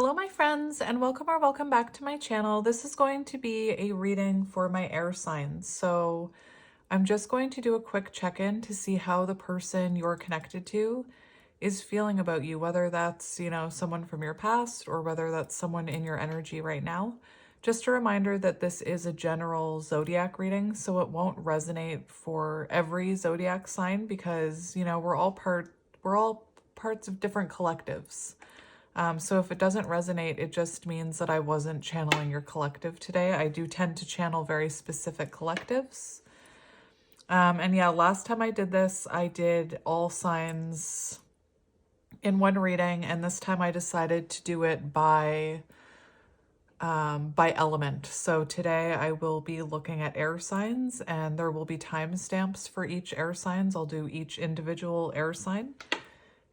Hello my friends, and welcome back to my channel. This is going to be a reading for my air signs. So I'm just going to do a quick check-in to see how the person you're connected to is feeling about you, whether that's, someone from your past or whether that's someone in your energy right now. Just a reminder that this is a general zodiac reading, so it won't resonate for every zodiac sign because, we're all parts of different collectives. So if it doesn't resonate, it just means that I wasn't channeling your collective today. I do tend to channel very specific collectives. And yeah, last time I did this, I did all signs in one reading, and this time I decided to do it by element. So today I will be looking at air signs, and there will be timestamps for each air signs. I'll do each individual air sign,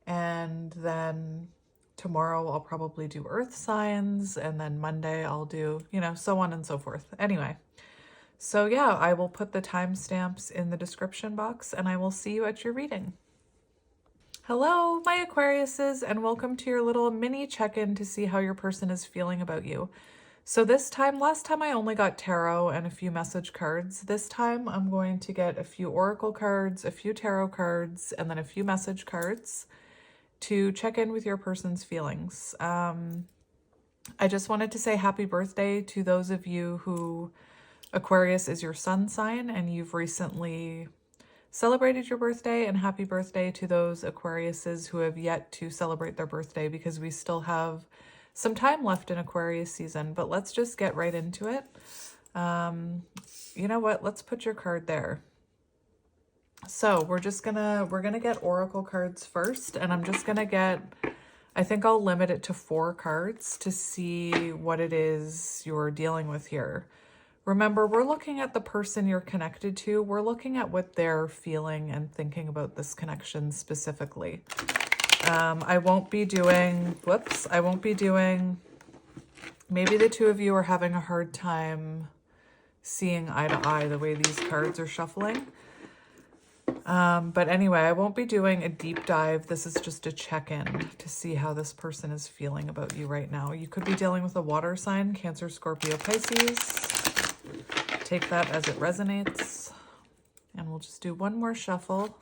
and then tomorrow I'll probably do earth signs, and then Monday I'll do, so on and so forth. Anyway, so yeah, I will put the timestamps in the description box, and I will see you at your reading. Hello, my Aquariuses, and welcome to your little mini check-in to see how your person is feeling about you. So last time I only got tarot and a few message cards. This time I'm going to get a few oracle cards, a few tarot cards, and then a few message cards to check in with your person's feelings. I just wanted to say happy birthday to those of you who Aquarius is your sun sign and you've recently celebrated your birthday, and happy birthday to those Aquariuses who have yet to celebrate their birthday, because we still have some time left in Aquarius season. But let's just get right into it. You know what? Let's put your card there. So we're gonna get oracle cards first, and I'm just gonna get, I think I'll limit it to 4 cards to see what it is you're dealing with here. Remember, we're looking at the person you're connected to. We're looking at what they're feeling and thinking about this connection specifically. I won't be doing, maybe the two of you are having a hard time seeing eye to eye the way these cards are shuffling. But anyway, I won't be doing a deep dive. This is just a check-in to see how this person is feeling about you right now. You could be dealing with a water sign, Cancer, Scorpio, Pisces. Take that as it resonates. And we'll just do one more shuffle.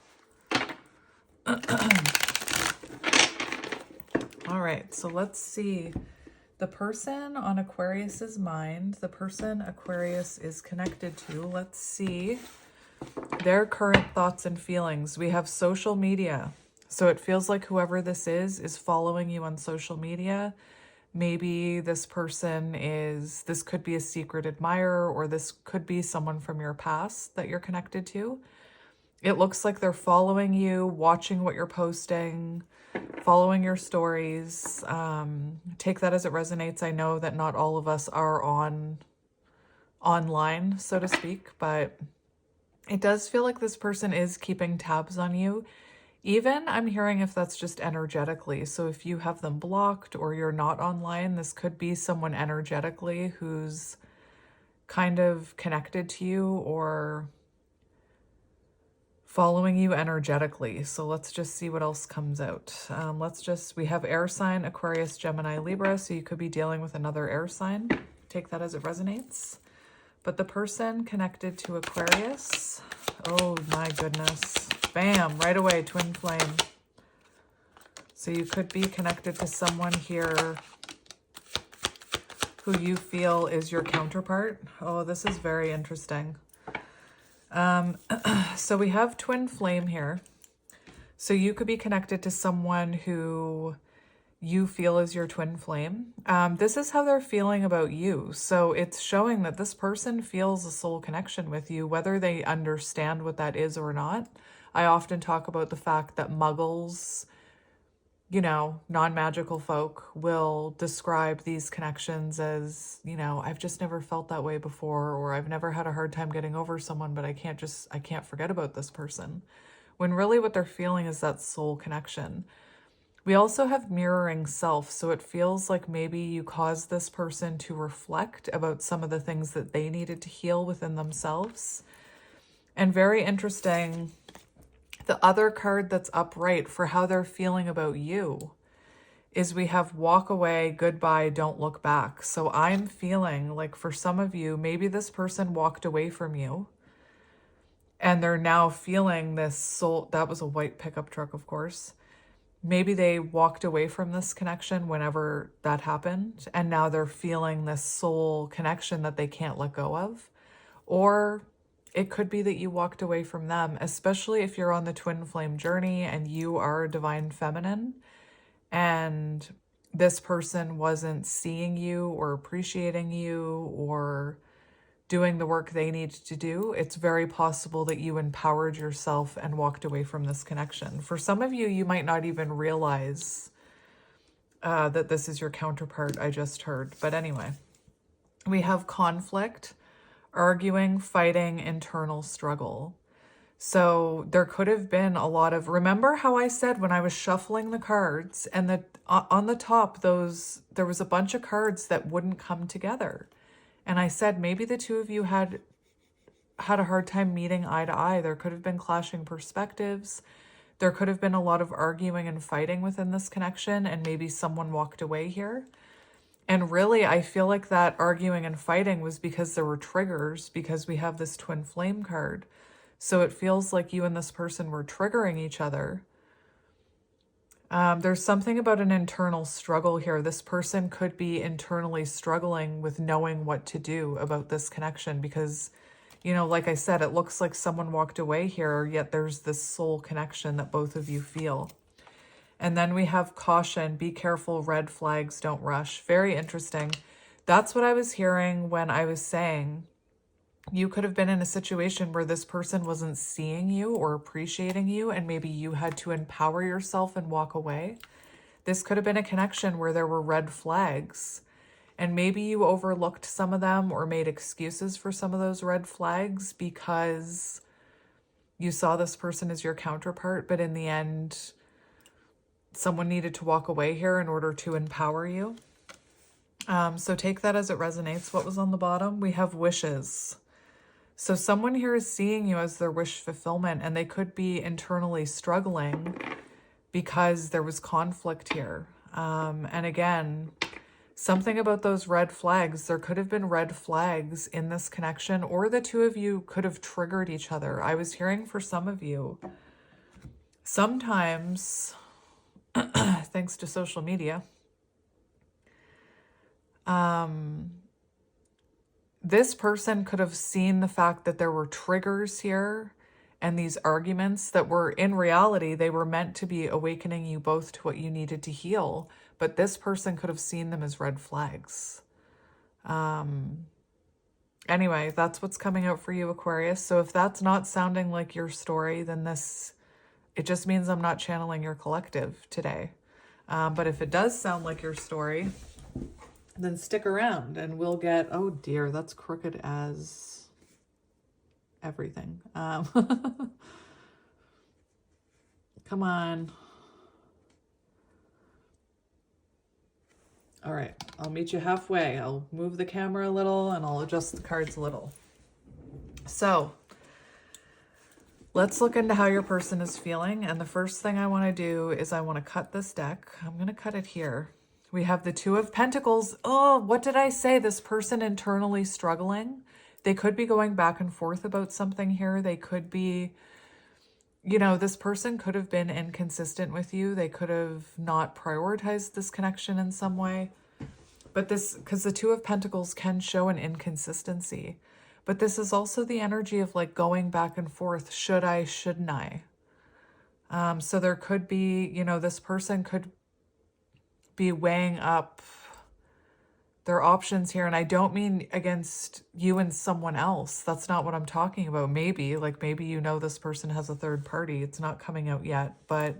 All right, so let's see. The person on Aquarius's mind, the person Aquarius is connected to, let's see their current thoughts and feelings. We have social media. So it feels like whoever this is following you on social media. Maybe this person this could be a secret admirer, or this could be someone from your past that you're connected to. It looks like they're following you, watching what you're posting, following your stories. Take that as it resonates. I know that not all of us are online, so to speak, but it does feel like this person is keeping tabs on you. Even I'm hearing if that's just energetically. So if you have them blocked or you're not online, this could be someone energetically who's kind of connected to you or following you energetically. So let's just see what else comes out. We have air sign, Aquarius, Gemini, Libra. So you could be dealing with another air sign. Take that as it resonates. But the person connected to Aquarius, oh my goodness. Bam, right away, twin flame. So you could be connected to someone here who you feel is your counterpart. Oh, this is very interesting. So we have twin flame here. So you could be connected to someone who you feel is your twin flame. This is how they're feeling about you. So it's showing that this person feels a soul connection with you, whether they understand what that is or not. I often talk about the fact that muggles, non-magical folk will describe these connections as, I've just never felt that way before, or I've never had a hard time getting over someone, but I can't forget about this person. When really what they're feeling is that soul connection. We also have mirroring self, so it feels like maybe you caused this person to reflect about some of the things that they needed to heal within themselves. And very interesting, the other card that's upright for how they're feeling about you is we have walk away, goodbye, don't look back. So I'm feeling like for some of you, maybe this person walked away from you and they're now feeling this soul. That was a white pickup truck, of course. Maybe they walked away from this connection whenever that happened, and now they're feeling this soul connection that they can't let go of. Or it could be that you walked away from them, especially if you're on the twin flame journey and you are a divine feminine and this person wasn't seeing you or appreciating you or doing the work they need to do. It's very possible that you empowered yourself and walked away from this connection. For some of you, you might not even realize that this is your counterpart, I just heard. But anyway, we have conflict, arguing, fighting, internal struggle. So there could have been a lot of, remember how I said when I was shuffling the cards and on the top, there was a bunch of cards that wouldn't come together. And I said, maybe the two of you had a hard time meeting eye to eye. There could have been clashing perspectives. There could have been a lot of arguing and fighting within this connection, and maybe someone walked away here. And really, I feel like that arguing and fighting was because there were triggers, because we have this twin flame card. So it feels like you and this person were triggering each other. There's something about an internal struggle here. This person could be internally struggling with knowing what to do about this connection because, you know, like I said, it looks like someone walked away here, yet there's this soul connection that both of you feel. And then we have caution, be careful, red flags, don't rush. Very interesting. That's what I was hearing when I was saying you could have been in a situation where this person wasn't seeing you or appreciating you, and maybe you had to empower yourself and walk away. This could have been a connection where there were red flags, and maybe you overlooked some of them or made excuses for some of those red flags because you saw this person as your counterpart, but in the end, someone needed to walk away here in order to empower you. So take that as it resonates. What was on the bottom? We have wishes. So someone here is seeing you as their wish fulfillment, and they could be internally struggling because there was conflict here. And again, something about those red flags, there could have been red flags in this connection, or the two of you could have triggered each other. I was hearing for some of you, sometimes, thanks to social media, this person could have seen the fact that there were triggers here and these arguments that were, in reality, they were meant to be awakening you both to what you needed to heal. But this person could have seen them as red flags. Anyway, that's what's coming out for you, Aquarius. So if that's not sounding like your story, then it just means I'm not channeling your collective today. But if it does sound like your story, then stick around and we'll get, oh dear, that's crooked as everything. Come on. All right, I'll meet you halfway. I'll move the camera a little and I'll adjust the cards a little. So let's look into how your person is feeling. And the first thing I want to do is I want to cut this deck. I'm going to cut it here. We have the Two of Pentacles. Oh, what did I say? This person internally struggling. They could be going back and forth about something here. They could be, you know, this person could have been inconsistent with you. They could have not prioritized this connection in some way. But this, because the Two of Pentacles can show an inconsistency. But this is also the energy of like going back and forth. Should I, shouldn't I? So there could be, you know, this person could be weighing up their options here. And I don't mean against you and someone else. That's not what I'm talking about. Maybe you know this person has a third party. It's not coming out yet, but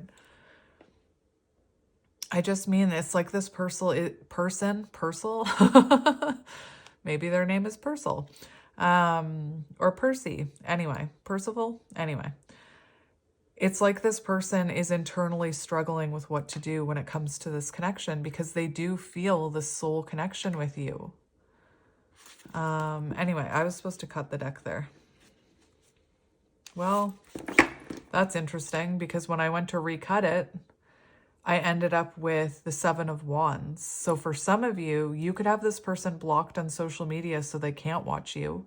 I just mean it's like this person, maybe their name is Purcell, or Percy. Anyway, Percival. Anyway. It's like this person is internally struggling with what to do when it comes to this connection because they do feel this soul connection with you. Anyway, I was supposed to cut the deck there. Well, that's interesting because when I went to recut it, I ended up with the Seven of Wands. So for some of you, you could have this person blocked on social media so they can't watch you.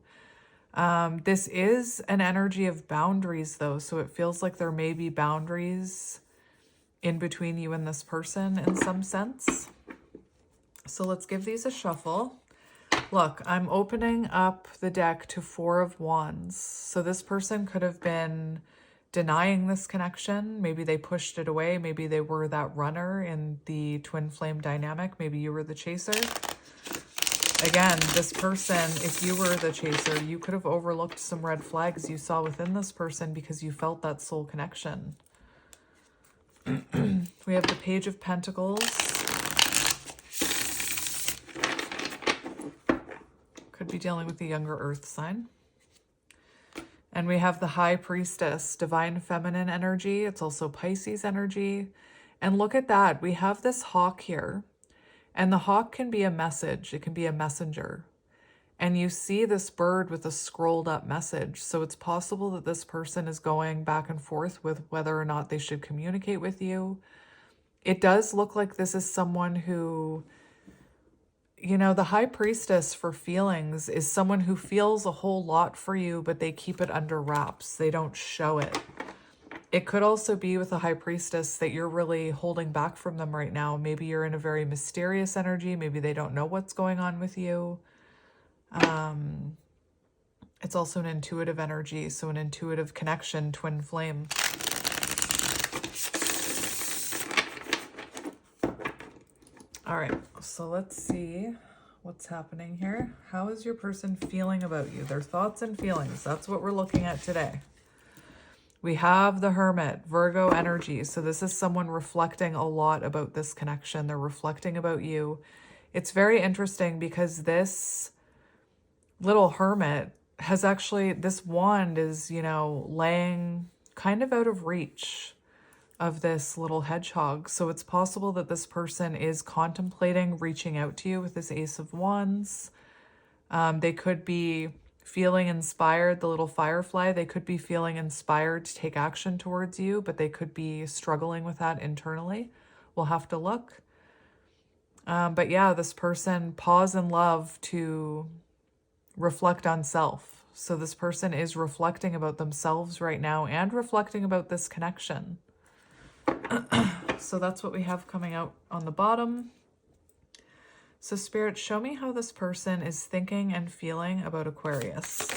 This is an energy of boundaries though, so it feels like there may be boundaries in between you and this person in some sense. So let's give these a shuffle. Look, I'm opening up the deck to Four of Wands. So this person could have been denying this connection. Maybe they pushed it away. Maybe they were that runner in the twin flame dynamic. Maybe you were the chaser. Again, this person, if you were the chaser, you could have overlooked some red flags you saw within this person because you felt that soul connection. We have the Page of Pentacles. Could be dealing with the younger earth sign. And we have the High Priestess, divine feminine energy. It's also Pisces energy. And look at that. We have this hawk here. And the hawk can be a message. It can be a messenger. And you see this bird with a scrolled up message. So it's possible that this person is going back and forth with whether or not they should communicate with you. It does look like this is someone who, you know, the High Priestess for feelings is someone who feels a whole lot for you, but they keep it under wraps. They don't show it. It could also be with the High Priestess that you're really holding back from them right now. Maybe you're in a very mysterious energy. Maybe they don't know what's going on with you. It's also an intuitive energy, so an intuitive connection, twin flame. All right, so let's see what's happening here. How is your person feeling about you? Their thoughts and feelings. That's what we're looking at today. We have the Hermit, Virgo energy. So this is someone reflecting a lot about this connection. They're reflecting about you. It's very interesting because this little Hermit has actually, this wand is, you know, laying kind of out of reach of this little hedgehog. So it's possible that this person is contemplating reaching out to you with this Ace of Wands. They could be feeling inspired, the little firefly, they could be feeling inspired to take action towards you, but they could be struggling with that internally. We'll have to look. But yeah, this person pause in love to reflect on self. So this person is reflecting about themselves right now and reflecting about this connection. So that's what we have coming out on the bottom. So Spirit, show me how this person is thinking and feeling about Aquarius.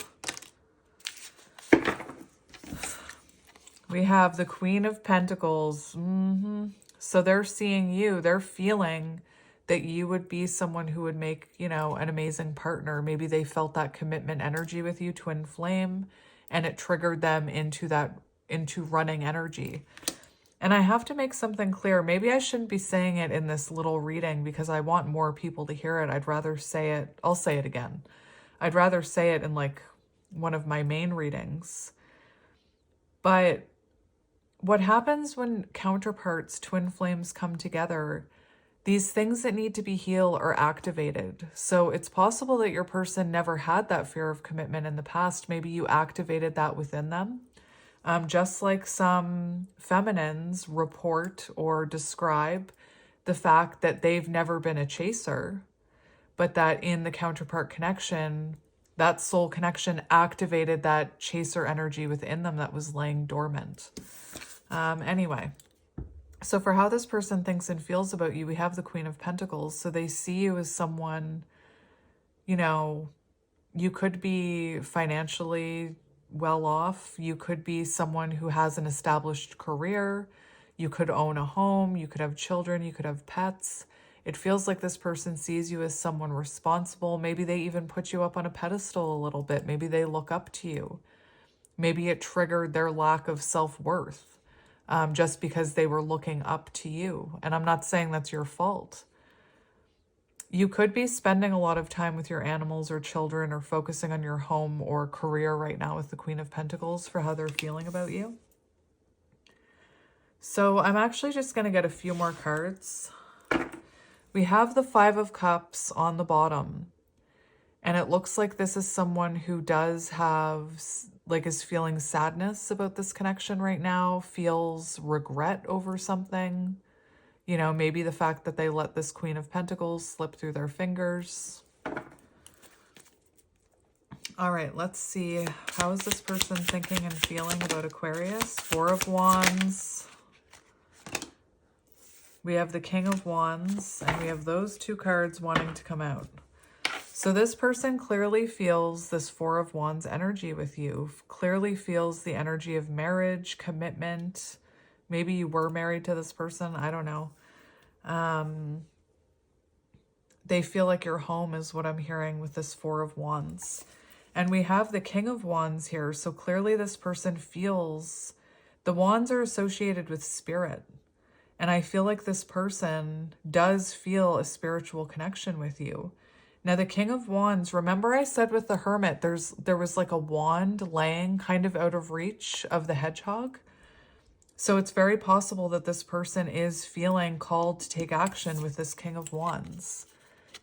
We have the Queen of Pentacles. So they're seeing you. They're feeling that you would be someone who would make, you know, an amazing partner. Maybe they felt that commitment energy with you, twin flame, and it triggered them into running energy. And I have to make something clear. Maybe I shouldn't be saying it in this little reading because I want more people to hear it. I'd rather say it. I'll say it again. I'd rather say it in like one of my main readings. But what happens when counterparts, twin flames, come together, these things that need to be healed are activated. So it's possible that your person never had that fear of commitment in the past. Maybe you activated that within them. Just like some feminines report or describe the fact that they've never been a chaser, but that in the counterpart connection, that soul connection activated that chaser energy within them that was laying dormant. Anyway, so for how this person thinks and feels about you, we have the Queen of Pentacles. So they see you as someone, you know, you could be financially well off. You could be someone who has an established career. You could own a home. You could have children. You could have pets. It feels like this person sees you as someone responsible. Maybe they even put you up on a pedestal a little bit. Maybe they look up to you. Maybe it triggered their lack of self-worth just because they were looking up to you. And I'm not saying that's your fault. You could be spending a lot of time with your animals or children or focusing on your home or career right now with the Queen of Pentacles for how they're feeling about you. So I'm actually just going to get a few more cards. We have the Five of Cups on the bottom. And it looks like this is someone who does have, like, is feeling sadness about this connection right now, feels regret over something. You know, maybe the fact that they let this Queen of Pentacles slip through their fingers. All right, let's see. How is this person thinking and feeling about Aquarius? Four of Wands. We have the King of Wands, and we have those two cards wanting to come out. So this person clearly feels this Four of Wands energy with you, clearly feels the energy of marriage, commitment. Maybe you were married to this person. I don't know. They feel like your home is what I'm hearing with this Four of Wands. And we have the King of Wands here. So clearly this person feels the wands are associated with spirit. And I feel like this person does feel a spiritual connection with you. Now, the King of Wands, remember I said with the Hermit, there was like a wand laying kind of out of reach of the hedgehog. So it's very possible that this person is feeling called to take action with this King of Wands.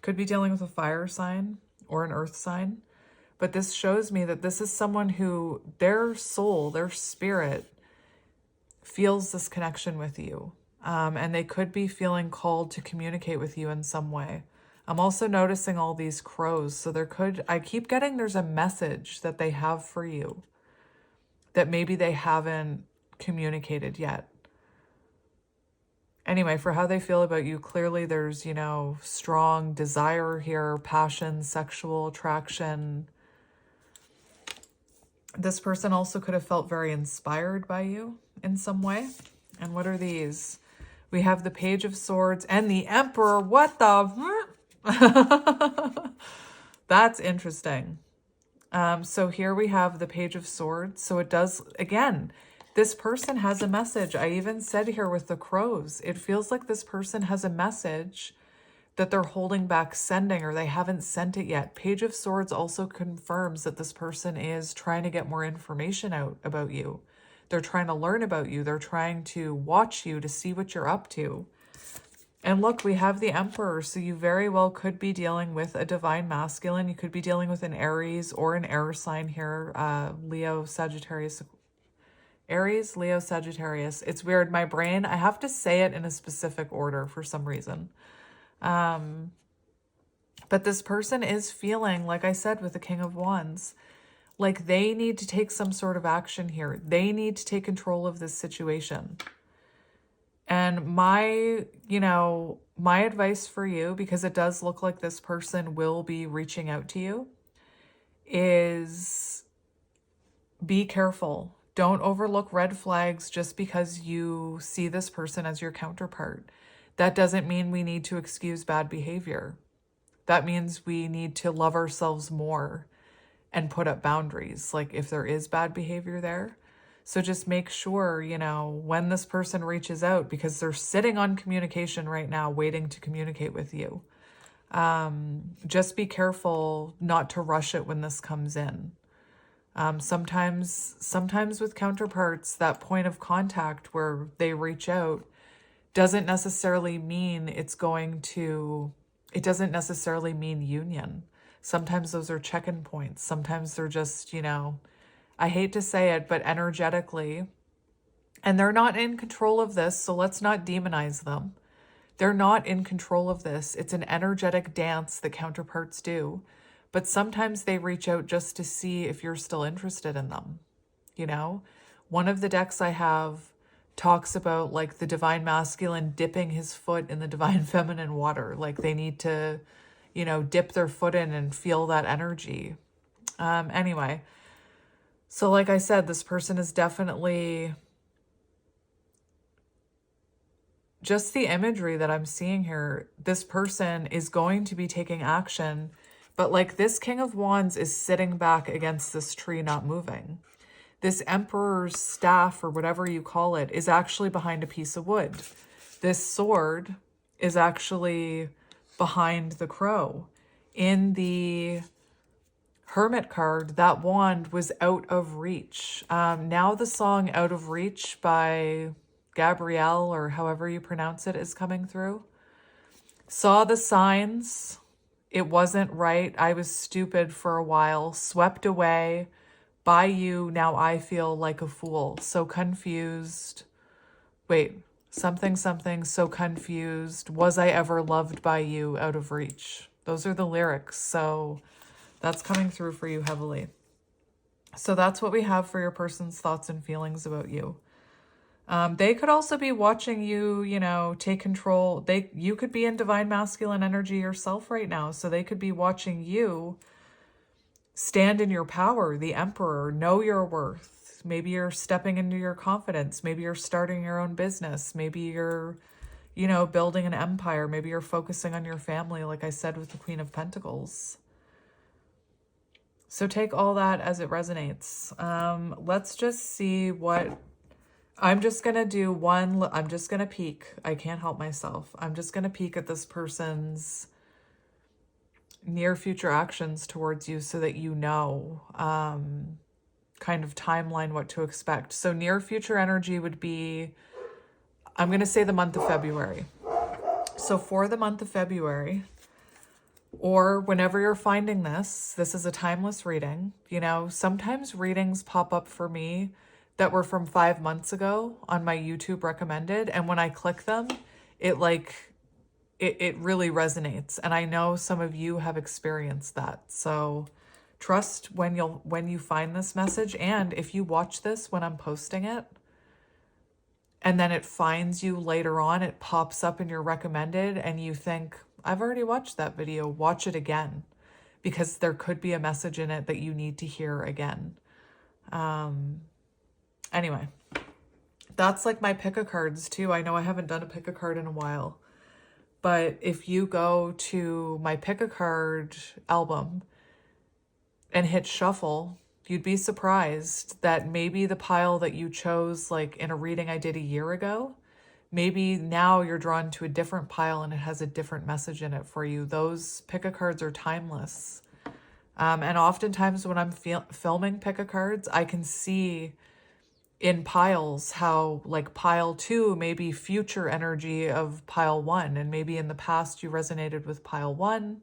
Could be dealing with a fire sign or an earth sign. But this shows me that this is someone who their soul, their spirit feels this connection with you. And they could be feeling called to communicate with you in some way. I'm also noticing all these crows. So I keep getting there's a message that they have for you that maybe they haven't communicated yet. Anyway, for how they feel about you, clearly there's, you know, strong desire here, passion, sexual attraction. This person also could have felt very inspired by you in some way. And what are these? We have the Page of Swords and the Emperor. What the... That's interesting. So here we have the Page of Swords. So it does, again, this person has a message. I even said here with the crows, it feels like this person has a message that they're holding back sending, or they haven't sent it yet. Page of Swords also confirms that this person is trying to get more information out about you. They're trying to learn about you. They're trying to watch you to see what you're up to. And look, we have the Emperor. So you very well could be dealing with a divine masculine. You could be dealing with an Aries or an air sign here. Leo, Sagittarius, Aries, Leo, Sagittarius. It's weird. My brain, I have to say it in a specific order for some reason. But this person is feeling, like I said, with the King of Wands, like they need to take some sort of action here. They need to take control of this situation. And my advice for you, because it does look like this person will be reaching out to you, is be careful. Don't overlook red flags just because you see this person as your counterpart. That doesn't mean we need to excuse bad behavior. That means we need to love ourselves more and put up boundaries, like if there is bad behavior there. So just make sure, you know, when this person reaches out, because they're sitting on communication right now, waiting to communicate with you. Just be careful not to rush it when this comes in. Sometimes with counterparts, that point of contact where they reach out doesn't necessarily mean it doesn't necessarily mean union. Sometimes those are check-in points. Sometimes they're just, you know, I hate to say it, but energetically, and they're not in control of this, so let's not demonize them. They're not in control of this. It's an energetic dance that counterparts do, but sometimes they reach out just to see if you're still interested in them. You know, one of the decks I have talks about like the divine masculine dipping his foot in the divine feminine water. Like they need to, you know, dip their foot in and feel that energy. Anyway, so like I said, this person is definitely, just the imagery that I'm seeing here, this person is going to be taking action, but like this King of Wands is sitting back against this tree, not moving. This Emperor's staff, or whatever you call it, is actually behind a piece of wood. This sword is actually behind the crow. In the Hermit card, that wand was out of reach. Now the song Out of Reach by Gabrielle, or however you pronounce it, is coming through. Saw the signs. It wasn't right. I was stupid for a while. Swept away by you. Now I feel like a fool. So confused. Wait. Something, something, so confused. Was I ever loved by you, out of reach? Those are the lyrics. So that's coming through for you heavily. So that's what we have for your person's thoughts and feelings about you. They could also be watching you, you know, take control. You could be in divine masculine energy yourself right now. So they could be watching you stand in your power, the emperor, know your worth. Maybe you're stepping into your confidence. Maybe you're starting your own business. Maybe you're, you know, building an empire. Maybe you're focusing on your family, like I said with the Queen of Pentacles. So take all that as it resonates. Let's just see what... I'm just going to do one... I'm just going to peek. I can't help myself. I'm just going to peek at this person's near future actions towards you so that you know kind of timeline what to expect. So near future energy would be, I'm going to say the month of February. So for the month of February, or whenever you're finding this is a timeless reading. You know, sometimes readings pop up for me that were from 5 months ago on my YouTube recommended. And when I click them, it really resonates. And I know some of you have experienced that. So trust when you find this message. And if you watch this when I'm posting it, and then it finds you later on, it pops up in your recommended and you think, I've already watched that video, watch it again, because there could be a message in it that you need to hear again. Anyway, that's like my pick a cards too. I know I haven't done a pick a card in a while, but if you go to my pick a card album and hit shuffle, you'd be surprised that maybe the pile that you chose, like in a reading I did a year ago, maybe now you're drawn to a different pile and it has a different message in it for you. Those pick-a-cards are timeless. And oftentimes when I'm filming pick-a-cards, I can see in piles how like pile 2 may be future energy of pile 1. And maybe in the past you resonated with pile 1.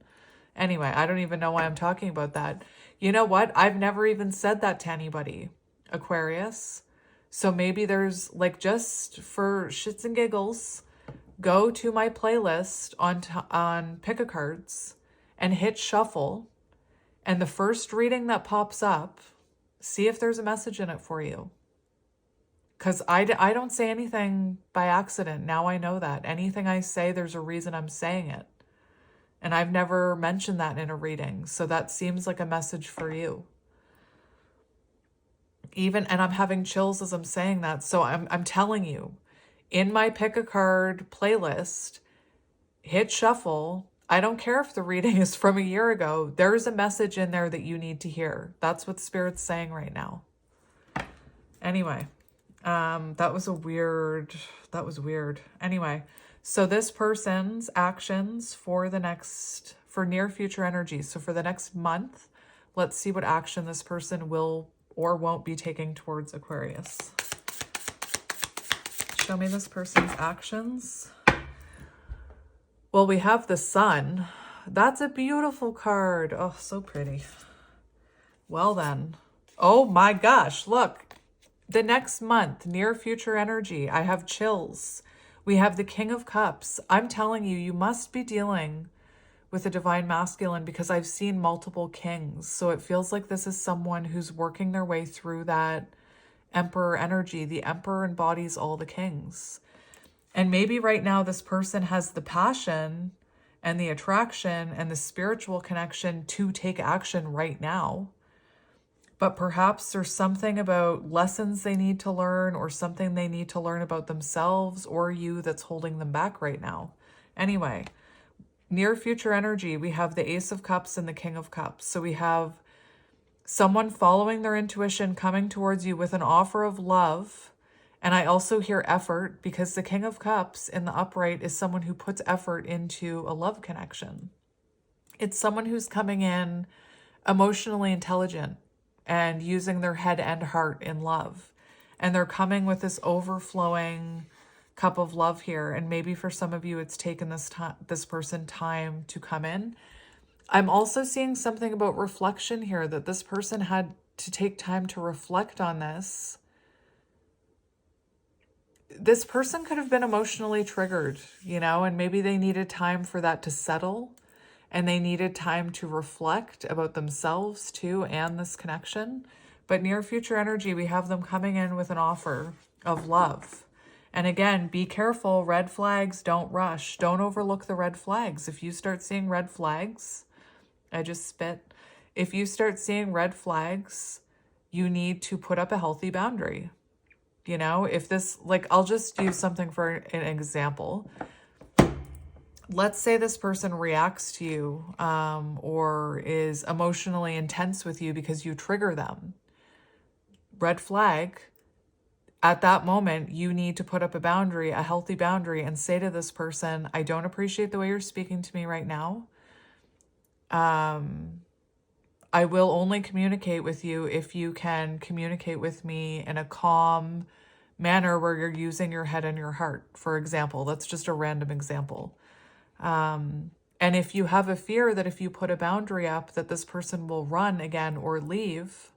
Anyway, I don't even know why I'm talking about that. You know what? I've never even said that to anybody, Aquarius. So maybe there's like, just for shits and giggles, go to my playlist on pick-a-cards and hit shuffle. And the first reading that pops up, see if there's a message in it for you. Because I don't say anything by accident. Now I know that. Anything I say, there's a reason I'm saying it. And I've never mentioned that in a reading. So that seems like a message for you. And I'm having chills as I'm saying that. So I'm telling you, in my pick a card playlist, hit shuffle. I don't care if the reading is from a year ago. There's a message in there that you need to hear. That's what Spirit's saying right now. Anyway, that was weird. Anyway, so this person's actions for near future energy. So for the next month, let's see what action this person will or won't be taking towards Aquarius. Show me this person's actions. Well, we have the Sun. That's a beautiful card. Oh, so pretty. Well then. Oh my gosh, look. The next month, near future energy. I have chills. We have the King of Cups. I'm telling you, you must be dealing with a divine masculine because I've seen multiple kings. So it feels like this is someone who's working their way through that emperor energy. The emperor embodies all the kings. And maybe right now this person has the passion and the attraction and the spiritual connection to take action right now. But perhaps there's something about lessons they need to learn or something they need to learn about themselves or you that's holding them back right now. Anyway, near future energy, we have the Ace of Cups and the King of Cups. So we have someone following their intuition, coming towards you with an offer of love. And I also hear effort because the King of Cups in the upright is someone who puts effort into a love connection. It's someone who's coming in emotionally intelligent and using their head and heart in love. And they're coming with this overflowing cup of love here. And maybe for some of you, it's taken this person time to come in. I'm also seeing something about reflection here, that this person had to take time to reflect on this. this person could have been emotionally triggered, you know, and maybe they needed time for that to settle, and they needed time to reflect about themselves too and this connection. But near future energy, we have them coming in with an offer of love. And again, be careful. Red flags, don't rush. Don't overlook the red flags. If you start seeing red flags, I just spit. If you start seeing red flags, you need to put up a healthy boundary. You know, if this, like, I'll just use something for an example. Let's say this person reacts to you or is emotionally intense with you because you trigger them. Red flag. At that moment, you need to put up a boundary, a healthy boundary, and say to this person, I don't appreciate the way you're speaking to me right now. I will only communicate with you if you can communicate with me in a calm manner where you're using your head and your heart, for example. That's just a random example. And if you have a fear that if you put a boundary up that this person will run again or leave,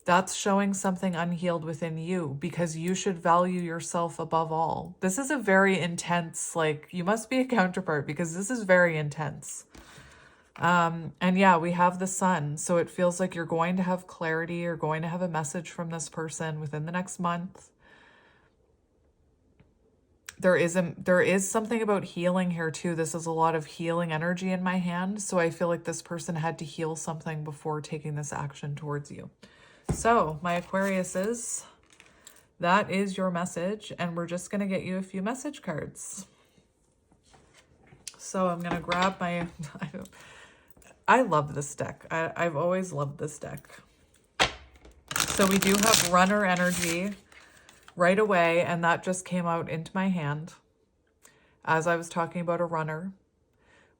that's showing something unhealed within you, because you should value yourself above all. This is a very intense, like, you must be a counterpart because this is very intense. And yeah, we have the sun. So it feels like you're going to have clarity. You're going to have a message from this person within the next month. There is something about healing here too. This is a lot of healing energy in my hand. So I feel like this person had to heal something before taking this action towards you. So my Aquariuses, that is your message. And we're just going to get you a few message cards. So I'm going to grab my, I love this deck. I've always loved this deck. So we do have runner energy right away, and that just came out into my hand as I was talking about a runner.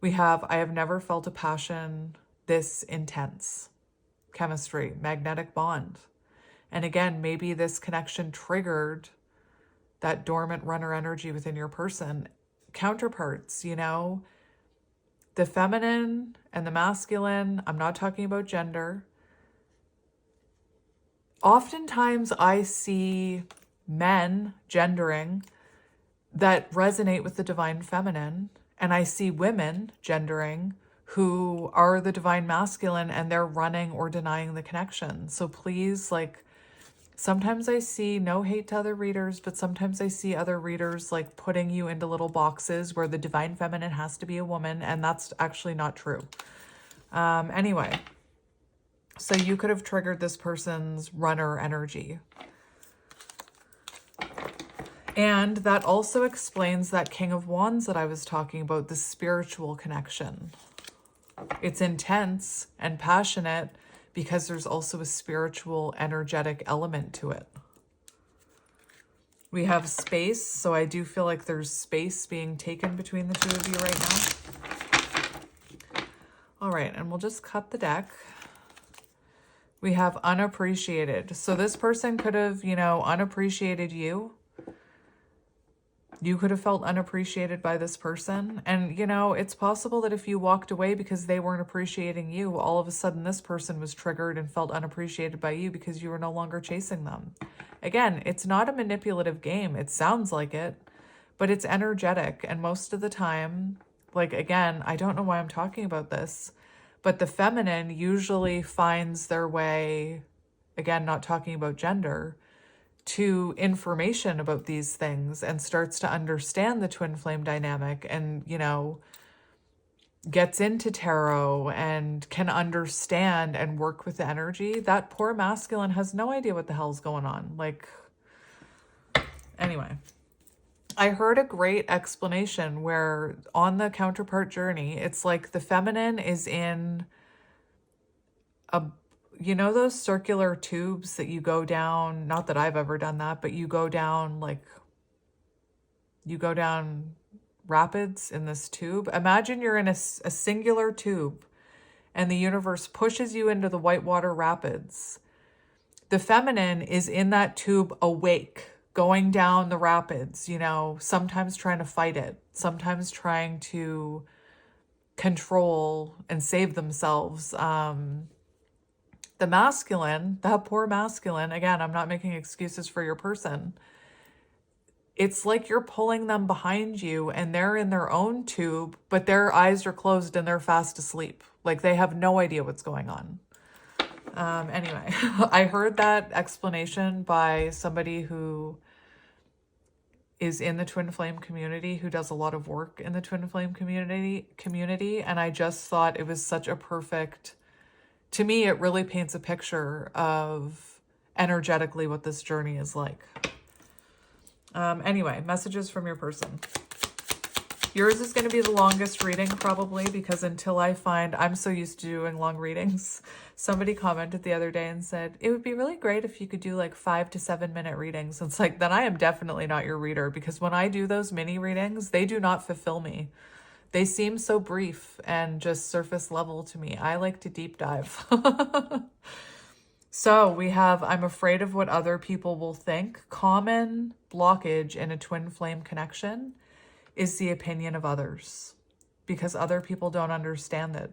We have, I have never felt a passion this intense. Chemistry, magnetic bond. And again, maybe this connection triggered that dormant runner energy within your person. Counterparts, you know, the feminine and the masculine, I'm not talking about gender. Oftentimes I see men gendering that resonate with the divine feminine, and I see women gendering who are the divine masculine and they're running or denying the connection. So please, like, sometimes I see, no hate to other readers, but sometimes I see other readers like putting you into little boxes where the divine feminine has to be a woman, and that's actually not true. Anyway, so you could have triggered this person's runner energy. And that also explains that King of Wands that I was talking about, the spiritual connection. It's intense and passionate because there's also a spiritual, energetic element to it. We have space, so I do feel like there's space being taken between the two of you right now. All right, and we'll just cut the deck. We have unappreciated. So this person could have, you know, unappreciated you. You could have felt unappreciated by this person. And, you know, it's possible that if you walked away because they weren't appreciating you, all of a sudden this person was triggered and felt unappreciated by you because you were no longer chasing them. Again, it's not a manipulative game. It sounds like it, but it's energetic. And most of the time, like, again, I don't know why I'm talking about this, but the feminine usually finds their way, again, not talking about gender, to information about these things and starts to understand the twin flame dynamic and, you know, gets into tarot and can understand and work with the energy. That poor masculine has no idea what the hell's going on. Like, anyway, I heard a great explanation where on the counterpart journey, it's like the feminine is in a, you know, those circular tubes that you go down, not that I've ever done that, but you go down, like, you go down rapids in this tube. Imagine you're in a singular tube and the universe pushes you into the whitewater rapids. The feminine is in that tube awake, going down the rapids, you know, sometimes trying to fight it, sometimes trying to control and save themselves. The masculine, that poor masculine, again, I'm not making excuses for your person. it's like you're pulling them behind you and they're in their own tube, but their eyes are closed and they're fast asleep. Like they have no idea what's going on. Anyway, I heard that explanation by somebody who is in the twin flame community, who does a lot of work in the twin flame community. And I just thought it was such a perfect, to me, it really paints a picture of energetically what this journey is like. Anyway, messages from your person. Yours is going to be the longest reading probably, because until I find, I'm so used to doing long readings. Somebody commented the other day and said, it would be really great if you could do like 5 to 7 minute readings. It's like, then I am definitely not your reader, because when I do those mini readings, they do not fulfill me. They seem so brief and just surface level to me. I like to deep dive. So we have, I'm afraid of what other people will think. Common blockage in a twin flame connection is the opinion of others, because other people don't understand it.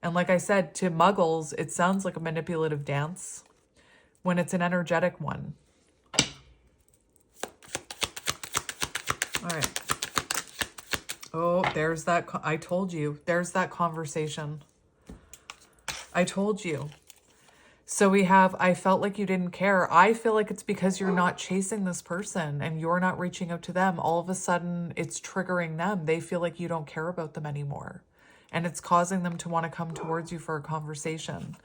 And like I said, to muggles, it sounds like a manipulative dance when it's an energetic one. All right. Oh, there's that. I told you. There's that conversation. I told you. So we have, I felt like you didn't care. I feel like it's because you're not chasing this person and you're not reaching out to them. All of a sudden, it's triggering them. They feel like you don't care about them anymore. And it's causing them to want to come towards you for a conversation.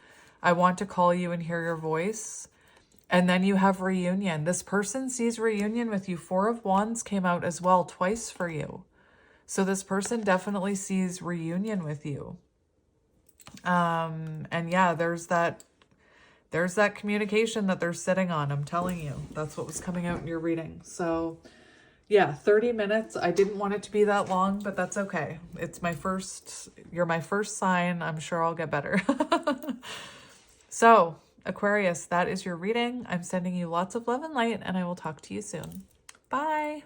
I want to call you and hear your voice. And then you have reunion. This person sees reunion with you. 4 of Wands came out as well, twice for you. So this person definitely sees reunion with you. And yeah, there's that communication that they're sitting on. I'm telling you, that's what was coming out in your reading. So yeah, 30 minutes. I didn't want it to be that long, but that's okay. It's my first, you're my first sign. I'm sure I'll get better. So Aquarius, that is your reading. I'm sending you lots of love and light, and I will talk to you soon. Bye.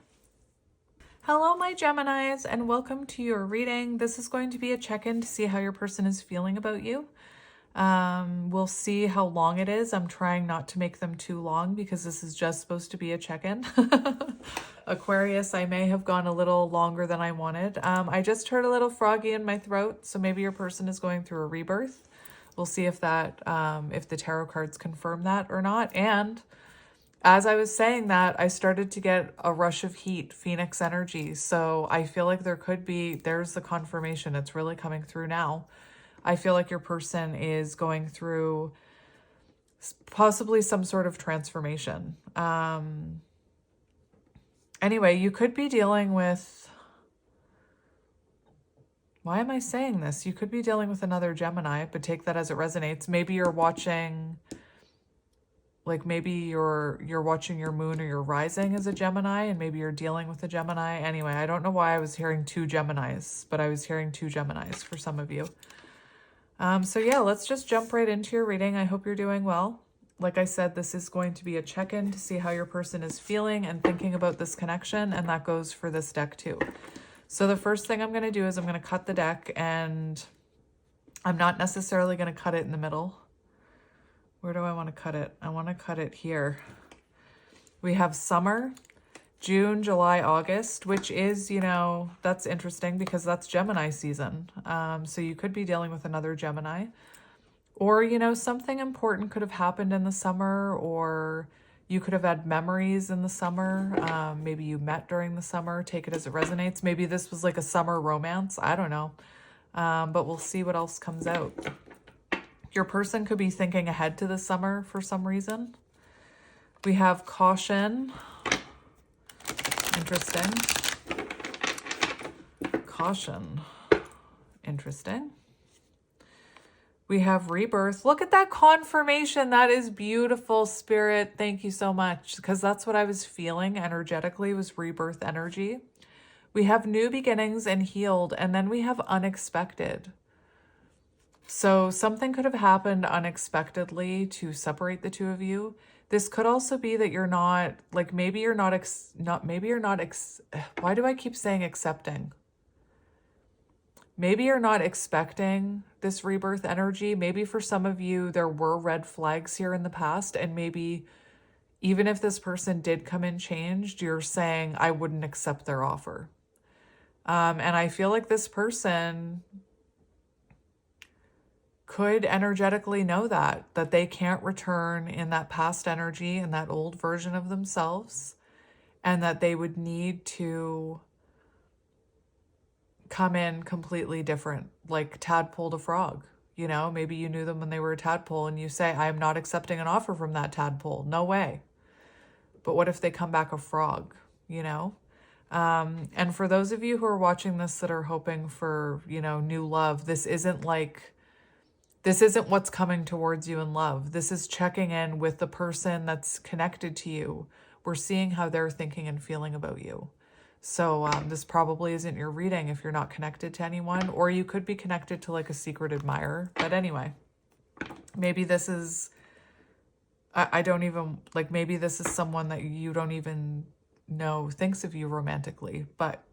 Hello, my Geminis, and welcome to your reading. This is going to be a check-in to see how your person is feeling about you. We'll see how long it is. I'm trying not to make them too long because this is just supposed to be a check-in. Aquarius, I may have gone a little longer than I wanted. I just heard a little froggy in my throat, so maybe your person is going through a rebirth. We'll see if that, if the tarot cards confirm that or not. And as I was saying that, I started to get a rush of heat, Phoenix energy. So I feel like there's the confirmation. It's really coming through now. I feel like your person is going through possibly some sort of transformation. Anyway, you could be dealing with, why am I saying this? You could be dealing with another Gemini, but take that as it resonates. Maybe you're watching, like maybe you're watching your moon or your rising as a Gemini, and maybe you're dealing with a Gemini. Anyway, I don't know why I was hearing 2 Geminis, but I was hearing 2 Geminis for some of you. So yeah, let's just jump right into your reading. I hope you're doing well. Like I said, this is going to be a check-in to see how your person is feeling and thinking about this connection, and that goes for this deck too. So the first thing I'm going to do is I'm going to cut the deck, and I'm not necessarily going to cut it in the middle. Where do I want to cut it? I want to cut it here. We have summer, June, July, August, which is, you know, that's interesting because that's Gemini season. So you could be dealing with another Gemini, or, you know, something important could have happened in the summer, or you could have had memories in the summer. Maybe you met during the summer. Take it as it resonates. Maybe this was like a summer romance. I don't know. But we'll see what else comes out. Your person could be thinking ahead to the summer for some reason. We have caution. Interesting. Caution. Interesting. We have rebirth. Look at that confirmation. That is beautiful, Spirit. Thank you so much, because that's what I was feeling energetically, was rebirth energy. We have new beginnings and healed, and then we have unexpected. So something could have happened unexpectedly to separate the two of you. This could also be that you're not, like, maybe you're not, why do I keep saying accepting? Maybe you're not expecting this rebirth energy. Maybe for some of you, there were red flags here in the past, and maybe even if this person did come in changed, you're saying, I wouldn't accept their offer. And I feel like this person could energetically know that they can't return in that past energy and that old version of themselves, and that they would need to come in completely different, like tadpole to frog. You know, maybe you knew them when they were a tadpole and you say, I am not accepting an offer from that tadpole. No way. But what if they come back a frog, you know? And for those of you who are watching this that are hoping for, you know, new love, this isn't what's coming towards you in love. This is checking in with the person that's connected to you. We're seeing how they're thinking and feeling about you. So this probably isn't your reading if you're not connected to anyone, or you could be connected to like a secret admirer. But anyway, maybe this is, I don't even, like maybe this is someone that you don't even know thinks of you romantically, but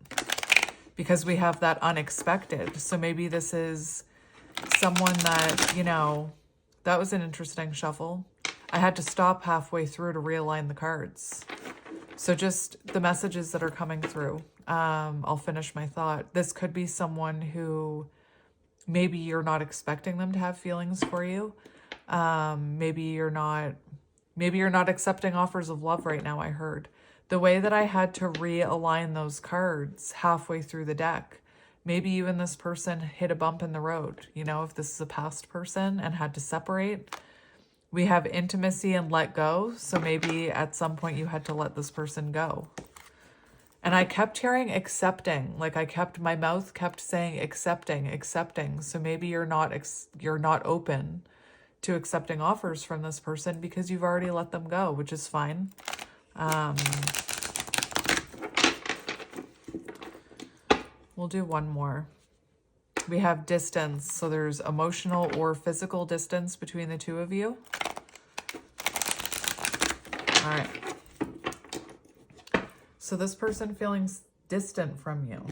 because we have that unexpected. So maybe this is someone that, you know, that was an interesting shuffle. I had to stop halfway through to realign the cards. So just the messages that are coming through. I'll finish my thought. This could be someone who maybe you're not expecting them to have feelings for you. Maybe you're not accepting offers of love right now, I heard. The way that I had to realign those cards halfway through the deck, maybe you and this person hit a bump in the road. You know, if this is a past person and had to separate. We have intimacy and let go. So maybe at some point you had to let this person go. And I kept hearing accepting, like my mouth kept saying accepting. So maybe you're not open to accepting offers from this person because you've already let them go, which is fine. We'll do one more. We have distance. So there's emotional or physical distance between the two of you. All right. So this person feeling distant from you.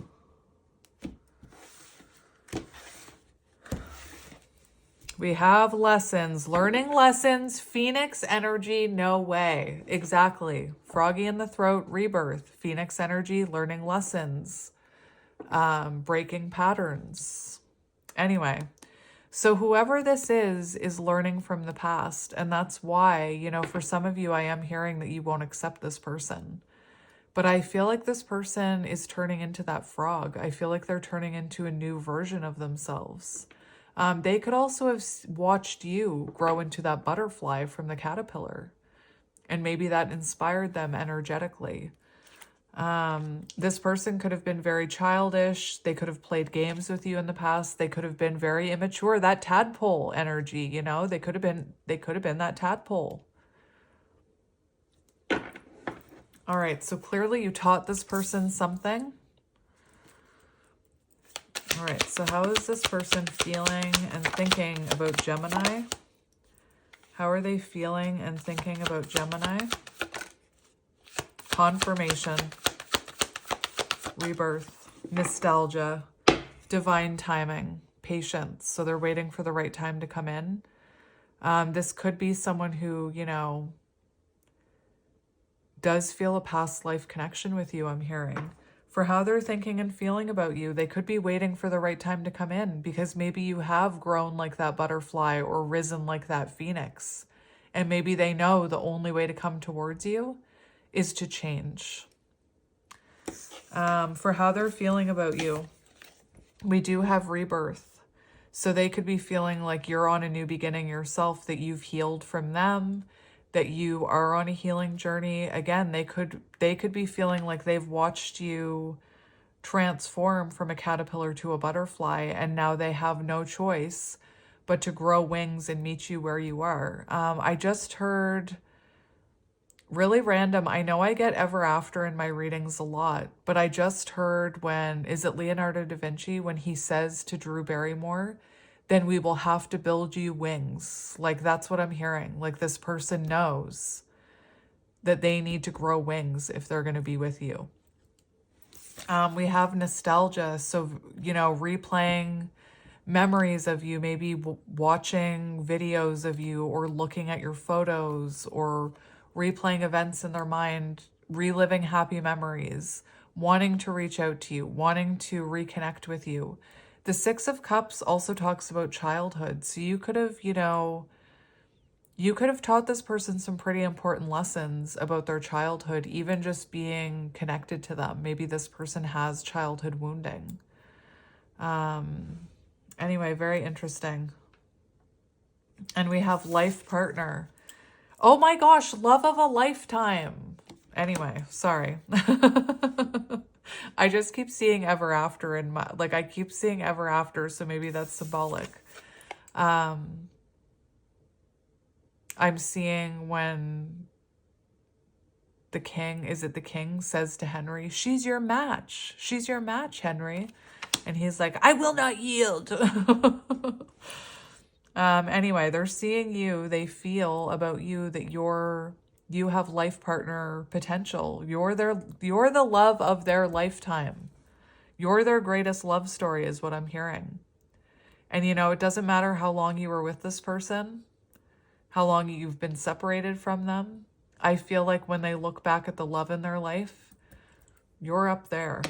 We have lessons, learning lessons, Phoenix energy, no way. Exactly. Froggy in the throat, rebirth, Phoenix energy, learning lessons, breaking patterns. Anyway. So whoever this is learning from the past. And that's why, you know, for some of you, I am hearing that you won't accept this person. But I feel like this person is turning into that frog. I feel like they're turning into a new version of themselves. They could also have watched you grow into that butterfly from the caterpillar. And maybe that inspired them energetically. This person could have been very childish. They could have played games with you in the past. They could have been very immature. That tadpole energy, you know, they could have been that tadpole. All right. So clearly you taught this person something. All right. So how is this person feeling and thinking about Gemini? How are they feeling and thinking about Gemini? Confirmation, rebirth, nostalgia, divine timing, patience. So they're waiting for the right time to come in. This could be someone who, you know, does feel a past life connection with you, I'm hearing. For how they're thinking and feeling about you, they could be waiting for the right time to come in because maybe you have grown like that butterfly or risen like that phoenix. And maybe they know the only way to come towards you is to change. For how they're feeling about you, we do have rebirth. So they could be feeling like you're on a new beginning yourself, that you've healed from them, that you are on a healing journey. Again, they could be feeling like they've watched you transform from a caterpillar to a butterfly, and now they have no choice but to grow wings and meet you where you are. I just heard, really random, I know I get ever after in my readings a lot, but I just heard is it Leonardo da Vinci, when he says to Drew Barrymore, then we will have to build you wings. Like, that's what I'm hearing. Like, this person knows that they need to grow wings if they're going to be with you. We have nostalgia. So, you know, replaying memories of you, maybe watching videos of you or looking at your photos or replaying events in their mind, reliving happy memories, wanting to reach out to you, wanting to reconnect with you. The Six of Cups also talks about childhood. So you could have, you could have taught this person some pretty important lessons about their childhood, even just being connected to them. Maybe this person has childhood wounding. Anyway, very interesting. And we have life partner. Oh my gosh, love of a lifetime. Anyway, sorry. I just keep seeing ever after in my, like I keep seeing ever after, so maybe that's symbolic. I'm seeing when the king, is it the king, says to Henry, she's your match. She's your match, Henry. And he's like, I will not yield. Anyway, they're seeing you. They feel about you that you have life partner potential. You're the love of their lifetime. You're their greatest love story is what I'm hearing. And it doesn't matter how long you were with this person, how long you've been separated from them. I feel like when they look back at the love in their life, you're up there.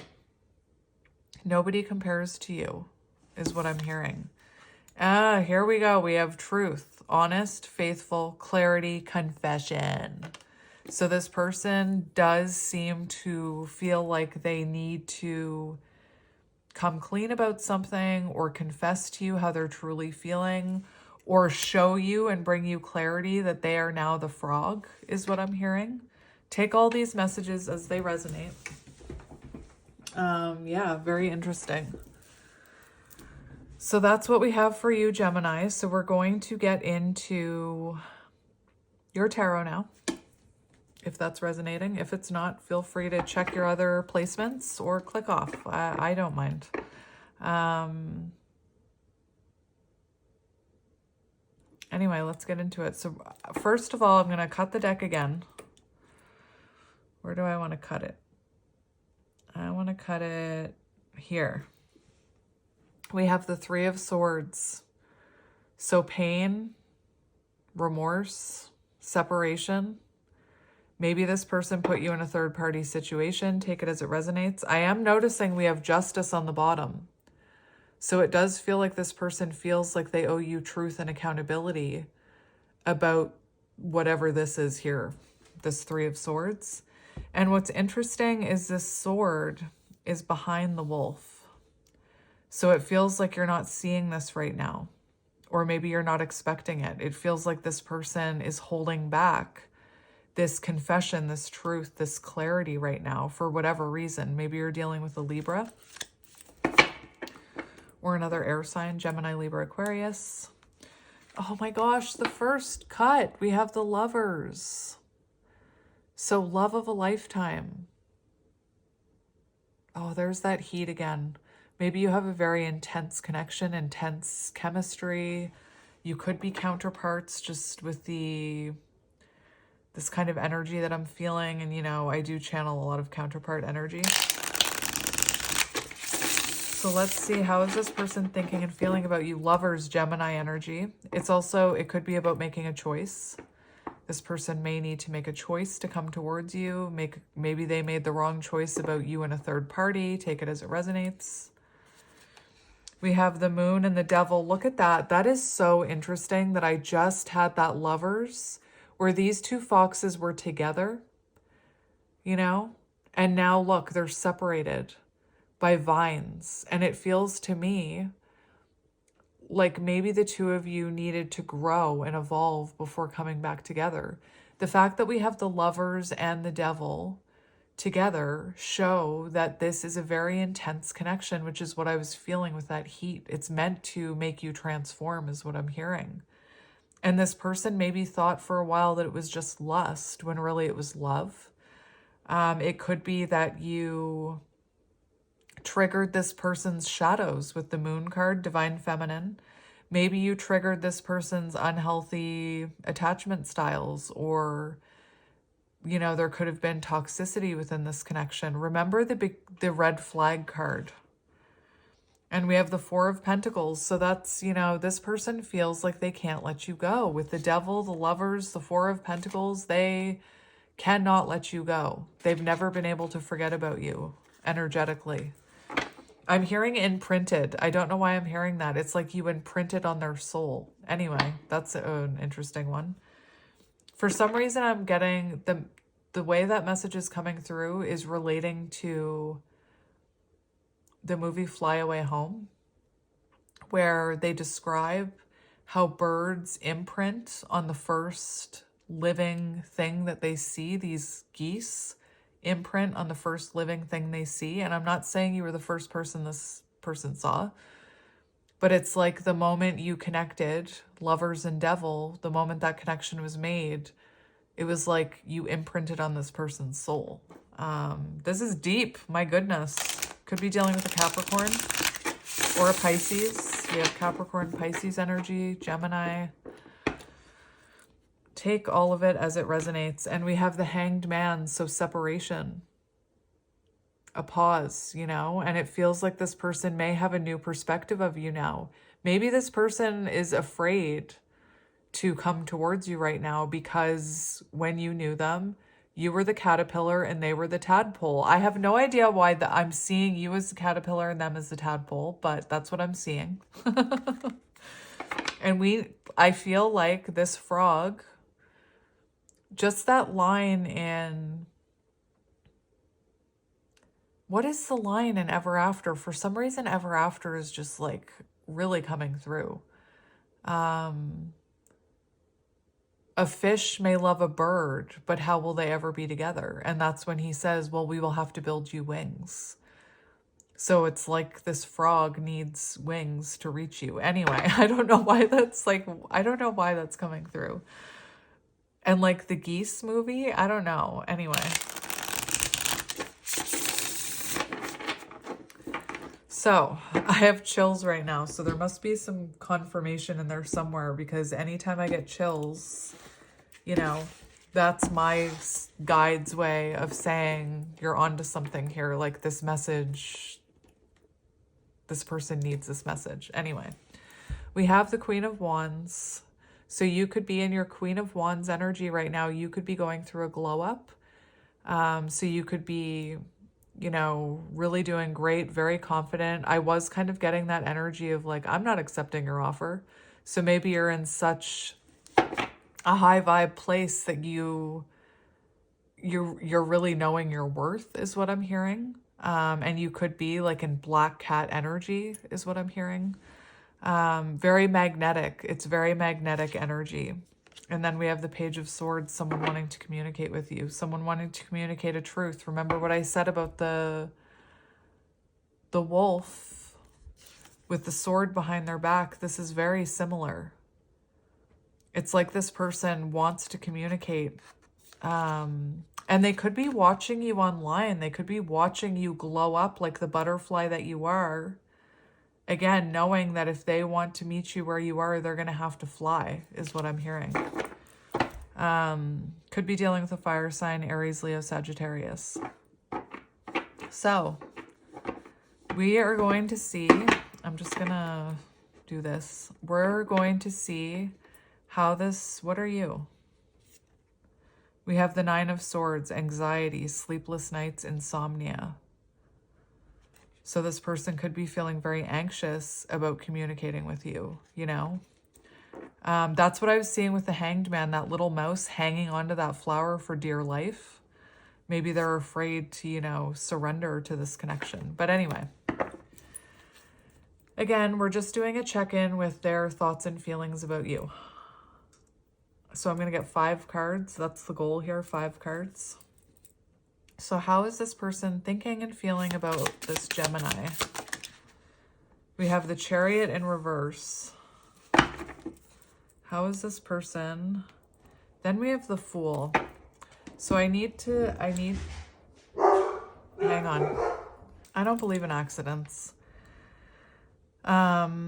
Nobody compares to you, is what I'm hearing. Here we go. We have truth, honest, faithful, clarity, confession. So this person does seem to feel like they need to come clean about something or confess to you how they're truly feeling or show you and bring you clarity that they are now the frog, is what I'm hearing. Take all these messages as they resonate. Yeah, very interesting. So that's what we have for you, Gemini. So we're going to get into your tarot now, if that's resonating. If it's not, feel free to check your other placements or click off. I don't mind. Anyway, let's get into it. So first of all, I'm going to cut the deck again. Where do I want to cut it? I want to cut it here. We have the Three of Swords. So pain, remorse, separation. Maybe this person put you in a third-party situation. Take it as it resonates. I am noticing we have Justice on the bottom. So it does feel like this person feels like they owe you truth and accountability about whatever this is here, this Three of Swords. And what's interesting is this sword is behind the wolf. So it feels like you're not seeing this right now, or maybe you're not expecting it. It feels like this person is holding back this confession, this truth, this clarity right now for whatever reason. Maybe you're dealing with a Libra or another air sign, Gemini, Libra, Aquarius. Oh my gosh, the first cut, we have the Lovers. So love of a lifetime. Oh, there's that heat again. Maybe you have a very intense connection, intense chemistry. You could be counterparts just with this kind of energy that I'm feeling. And, I do channel a lot of counterpart energy. So let's see, how is this person thinking and feeling about you? Lovers, Gemini energy. It could be about making a choice. This person may need to make a choice to come towards you. Maybe they made the wrong choice about you and a third party. Take it as it resonates. We have the Moon and the Devil. Look at that. That is so interesting that I just had that Lovers where these two foxes were together, and now look, they're separated by vines. And it feels to me like maybe the two of you needed to grow and evolve before coming back together. The fact that we have the Lovers and the Devil together show that this is a very intense connection, which is what I was feeling with that heat. It's meant to make you transform is what I'm hearing. And this person maybe thought for a while that it was just lust when really it was love. It could be that you triggered this person's shadows with the Moon card, Divine Feminine. Maybe you triggered this person's unhealthy attachment styles, or there could have been toxicity within this connection. Remember the red flag card. And we have the Four of Pentacles. So that's, you know, this person feels like they can't let you go. With the Devil, the Lovers, the Four of Pentacles, they cannot let you go. They've never been able to forget about you energetically. I'm hearing imprinted. I don't know why I'm hearing that. It's like you imprinted on their soul. Anyway, that's an interesting one. For some reason, I'm getting the way that message is coming through is relating to the movie Fly Away Home, where they describe how birds imprint on the first living thing that they see. These geese imprint on the first living thing they see. And I'm not saying you were the first person this person saw, but it's like the moment you connected, Lovers and Devil, the moment that connection was made, it was like you imprinted on this person's soul. This is deep. My goodness. Could be dealing with a Capricorn or a Pisces. We have Capricorn, Pisces energy, Gemini. Take all of it as it resonates. And we have the Hanged Man, so separation. A pause, you know, and it feels like this person may have a new perspective of you now. Maybe this person is afraid to come towards you right now because when you knew them, you were the caterpillar and they were the tadpole. I have no idea why I'm seeing you as the caterpillar and them as the tadpole, but that's what I'm seeing. And I feel like this frog, just that line in, what is the line in Ever After? For some reason, Ever After is just like really coming through. A fish may love a bird, but how will they ever be together? And that's when he says, well, we will have to build you wings. So it's like this frog needs wings to reach you. Anyway, I don't know why that's coming through. And like the geese movie, I don't know. Anyway. So I have chills right now. So there must be some confirmation in there somewhere, because anytime I get chills, you know, that's my guide's way of saying you're onto something here. Like this message, this person needs this message. Anyway, we have the Queen of Wands. So you could be in your Queen of Wands energy right now. You could be going through a glow up. So you could be, you know, really doing great, very confident. I was kind of getting that energy of like, I'm not accepting your offer. So maybe you're in such a high vibe place that you're really knowing your worth is what I'm hearing. And you could be like in black cat energy is what I'm hearing. Very magnetic. It's very magnetic energy. And then we have the Page of Swords, someone wanting to communicate with you, someone wanting to communicate a truth. Remember what I said about the wolf with the sword behind their back? This is very similar. It's like this person wants to communicate. And they could be watching you online. They could be watching you glow up like the butterfly that you are. Again, knowing that if they want to meet you where you are, they're going to have to fly, is what I'm hearing. Could be dealing with a fire sign, Aries, Leo, Sagittarius. So, we are going to see, I'm just going to do this. We're going to see how this, what are you? We have the Nine of Swords, anxiety, sleepless nights, insomnia. So this person could be feeling very anxious about communicating with you, you know? That's what I was seeing with the Hanged Man, that little mouse hanging onto that flower for dear life. Maybe they're afraid to, you know, surrender to this connection. But anyway, again, we're just doing a check-in with their thoughts and feelings about you. So I'm going to get 5 cards. That's the goal here, 5 cards. So how is this person thinking and feeling about this Gemini? We have the Chariot in reverse. How is this person? Then we have the Fool. So hang on. I don't believe in accidents. I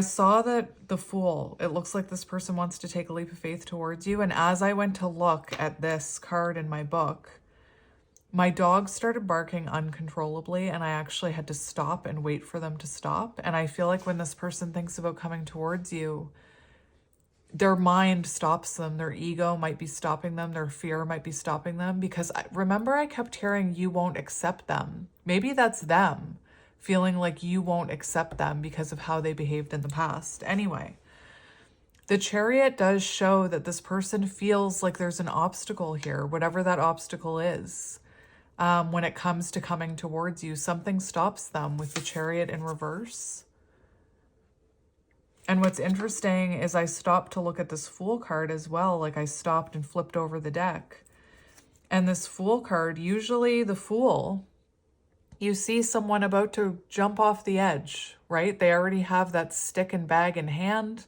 saw that the Fool, it looks like this person wants to take a leap of faith towards you. And as I went to look at this card in my book, my dog started barking uncontrollably, and I actually had to stop and wait for them to stop. And I feel like when this person thinks about coming towards you, their mind stops them. Their ego might be stopping them. Their fear might be stopping them. Because remember, I kept hearing you won't accept them. Maybe that's them feeling like you won't accept them because of how they behaved in the past. Anyway, the Chariot does show that this person feels like there's an obstacle here, whatever that obstacle is. When it comes to coming towards you, something stops them with the Chariot in reverse. And what's interesting is I stopped to look at this Fool card as well. Like I stopped and flipped over the deck. And this Fool card, usually the Fool, you see someone about to jump off the edge, right? They already have that stick and bag in hand,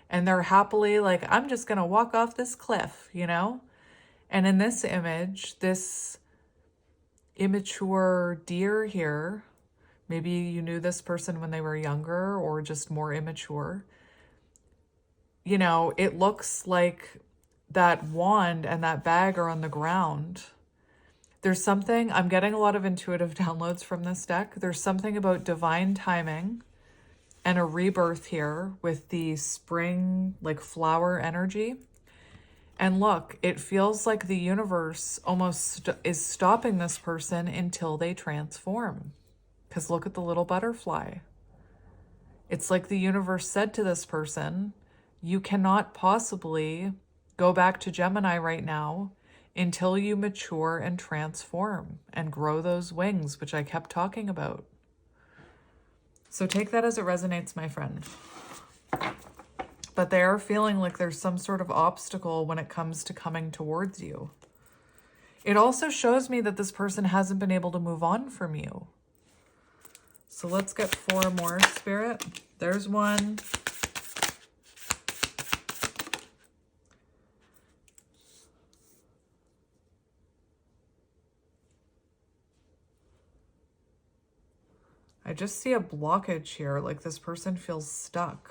and they're happily like, I'm just going to walk off this cliff, you know? And in this image, this immature deer here, maybe you knew this person when they were younger or just more immature, you know, it looks like that wand and that bag are on the ground. There's something, I'm getting a lot of intuitive downloads from this deck. There's something about divine timing and a rebirth here with the spring, like flower energy. And look, it feels like the universe almost is stopping this person until they transform. Because look at the little butterfly. It's like the universe said to this person, you cannot possibly go back to Gemini right now until you mature and transform and grow those wings, which I kept talking about. So take that as it resonates, my friend. But they are feeling like there's some sort of obstacle when it comes to coming towards you. It also shows me that this person hasn't been able to move on from you. So let's get 4 more, Spirit. There's 1. I just see a blockage here, like this person feels stuck.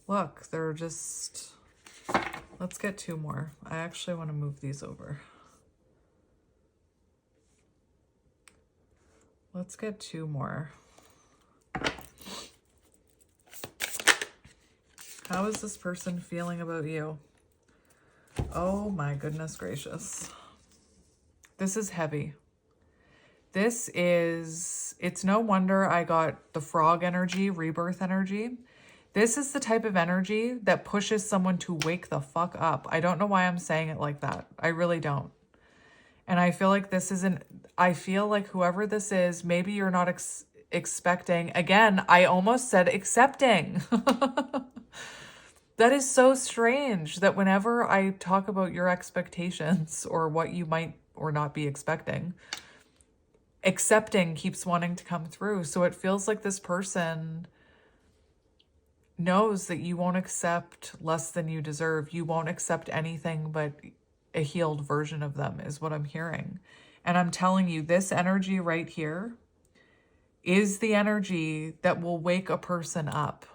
Look, they're just... Let's get 2 more. I actually want to move these over. Let's get 2 more. How is this person feeling about you? Oh my goodness gracious. This is heavy. This is, it's no wonder I got the frog energy, rebirth energy. This is the type of energy that pushes someone to wake the fuck up. I don't know why I'm saying it like that. I really don't. And I feel like this isn't, I feel like whoever this is, maybe you're not expecting, again, I almost said accepting. That is so strange that whenever I talk about your expectations or what you might or not be expecting, accepting keeps wanting to come through. So it feels like this person knows that you won't accept less than you deserve. You won't accept anything but a healed version of them is what I'm hearing. And I'm telling you, this energy right here is the energy that will wake a person up.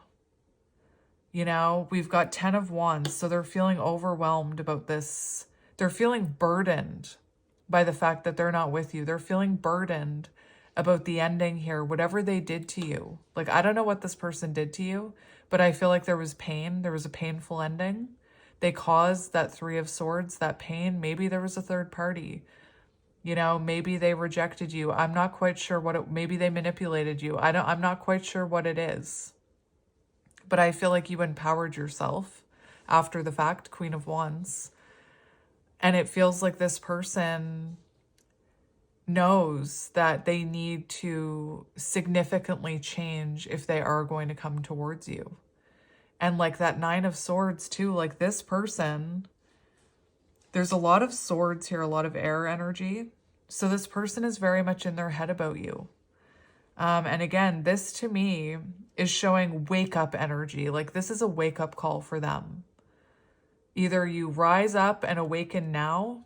You know, we've got 10 of Wands, so they're feeling overwhelmed about this. They're feeling burdened by the fact that they're not with you. They're feeling burdened about the ending here, whatever they did to you. Like, I don't know what this person did to you, but I feel like there was pain. There was a painful ending. They caused that 3 of Swords, that pain. Maybe there was a third party. You know, maybe they rejected you. I'm not quite sure what it, maybe they manipulated you. I'm not quite sure what it is. But I feel like you empowered yourself after the fact, Queen of Wands. And it feels like this person knows that they need to significantly change if they are going to come towards you. And like that 9 of Swords too, like this person, there's a lot of swords here, a lot of air energy. So this person is very much in their head about you. And again, this to me is showing wake up energy. Like this is a wake up call for them. Either you rise up and awaken now,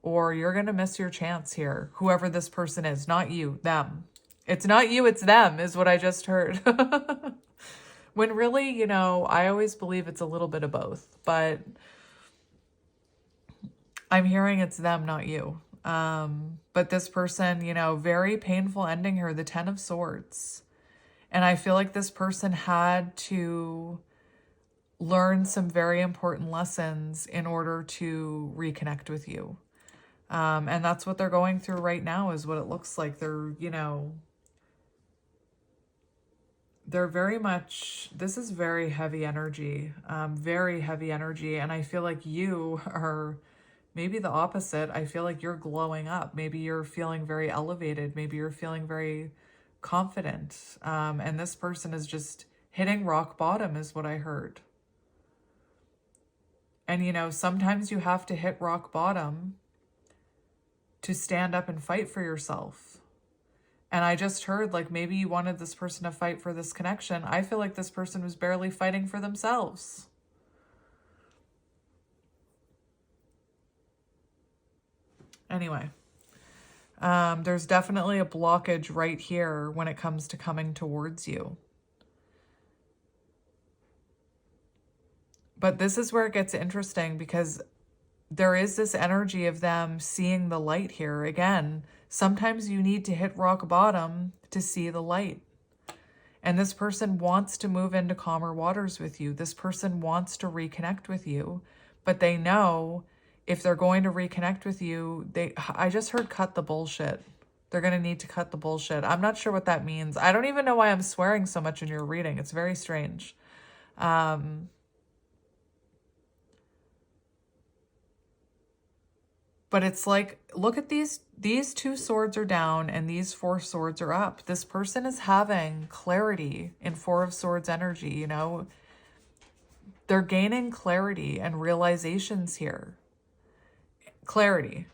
or you're going to miss your chance here. Whoever this person is, not you, them. It's not you, it's them, is what I just heard. When really, you know, I always believe it's a little bit of both, but I'm hearing it's them, not you. But this person, you know, very painful ending here, the Ten of Swords. And I feel like this person had to learn some very important lessons in order to reconnect with you. And that's what they're going through right now, is what it looks like. They're, you know, they're very much, this is very heavy energy, very heavy energy. And I feel like you are maybe the opposite. I feel like you're glowing up. Maybe you're feeling very elevated. Maybe you're feeling very confident. And this person is just hitting rock bottom is what I heard. And, you know, sometimes you have to hit rock bottom to stand up and fight for yourself. And I just heard, like, maybe you wanted this person to fight for this connection. I feel like this person was barely fighting for themselves. Anyway, there's definitely a blockage right here when it comes to coming towards you. But this is where it gets interesting, because there is this energy of them seeing the light here. Again, sometimes you need to hit rock bottom to see the light. And this person wants to move into calmer waters with you. This person wants to reconnect with you, but they know if they're going to reconnect with you, I just heard cut the bullshit. They're going to need to cut the bullshit. I'm not sure what that means. I don't even know why I'm swearing so much in your reading. It's very strange. But it's like, look at these 2 swords are down and these 4 swords are up. This person is having clarity in 4 of Swords energy, you know. They're gaining clarity and realizations here. Clarity.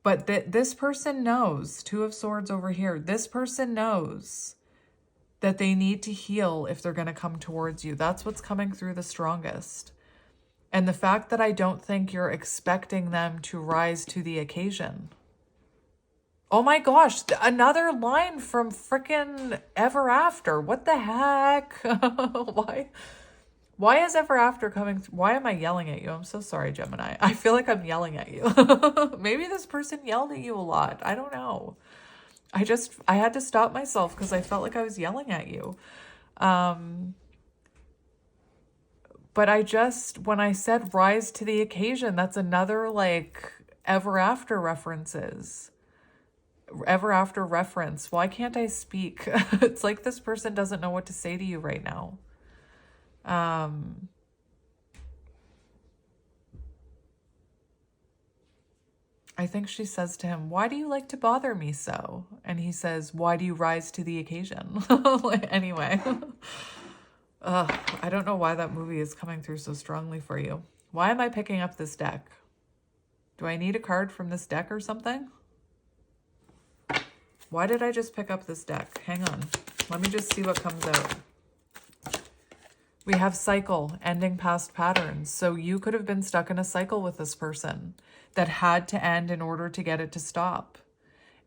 But this person knows, 2 of Swords over here, this person knows that they need to heal if they're going to come towards you. That's what's coming through the strongest. And the fact that I don't think you're expecting them to rise to the occasion. Oh my gosh, another line from frickin' Ever After. What the heck? Why is Ever After coming? Why am I yelling at you? I'm so sorry, Gemini. I feel like I'm yelling at you. Maybe this person yelled at you a lot. I don't know. I had to stop myself because I felt like I was yelling at you. But when I said rise to the occasion, that's another like Ever After references. Ever After reference. Why can't I speak? It's like this person doesn't know what to say to you right now. I think she says to him, why do you like to bother me so? And he says, why do you rise to the occasion? Anyway. I don't know why that movie is coming through so strongly for you. Why am I picking up this deck? Do I need a card from this deck or something? Why did I just pick up this deck? Hang on. Let me just see what comes out. We have cycle, ending past patterns. So you could have been stuck in a cycle with this person that had to end in order to get it to stop.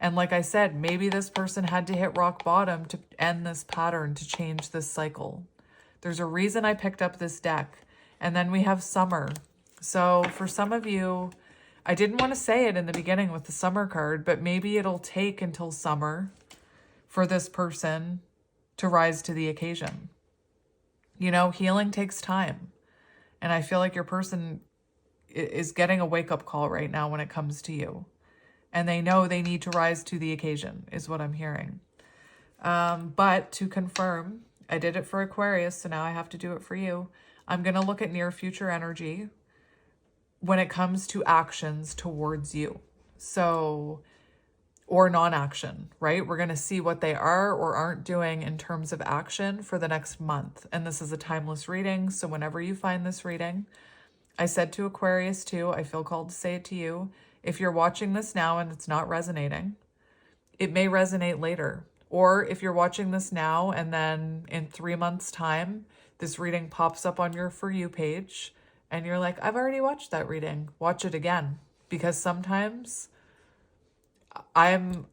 And like I said, maybe this person had to hit rock bottom to end this pattern, to change this cycle. There's a reason I picked up this deck. And then we have summer. So for some of you, I didn't want to say it in the beginning with the summer card, but maybe it'll take until summer for this person to rise to the occasion. You know, healing takes time. And I feel like your person is getting a wake-up call right now when it comes to you. And they know they need to rise to the occasion, is what I'm hearing. But to confirm, I did it for Aquarius, so now I have to do it for you. I'm going to look at near future energy when it comes to actions towards you. So, or non-action, right? We're going to see what they are or aren't doing in terms of action for the next month. And this is a timeless reading, so whenever you find this reading, I said to Aquarius too, I feel called to say it to you. If you're watching this now and it's not resonating, it may resonate later. Or if you're watching this now and then in 3 months' time, this reading pops up on your For You page and you're like, I've already watched that reading. Watch it again. Because sometimes I'm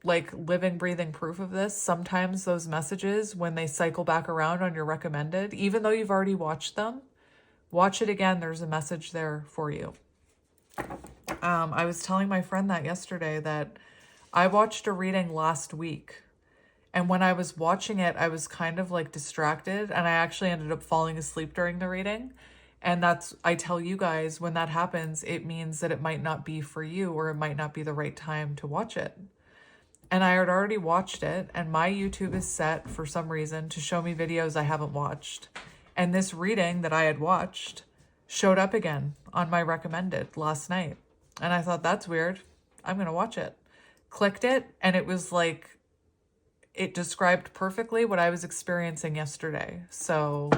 like living, breathing proof of this. Sometimes those messages, when they cycle back around on your recommended, even though you've already watched them, watch it again. There's a message there for you. I was telling my friend that yesterday, that I watched a reading last week. And when I was watching it, I was kind of like distracted, and I actually ended up falling asleep during the reading. And that's, I tell you guys, when that happens, it means that it might not be for you, or it might not be the right time to watch it. And I had already watched it, and my YouTube is set for some reason to show me videos I haven't watched. And this reading that I had watched showed up again on my recommended last night. And I thought, that's weird. I'm going to watch it. Clicked it, and it was like, it described perfectly what I was experiencing yesterday. So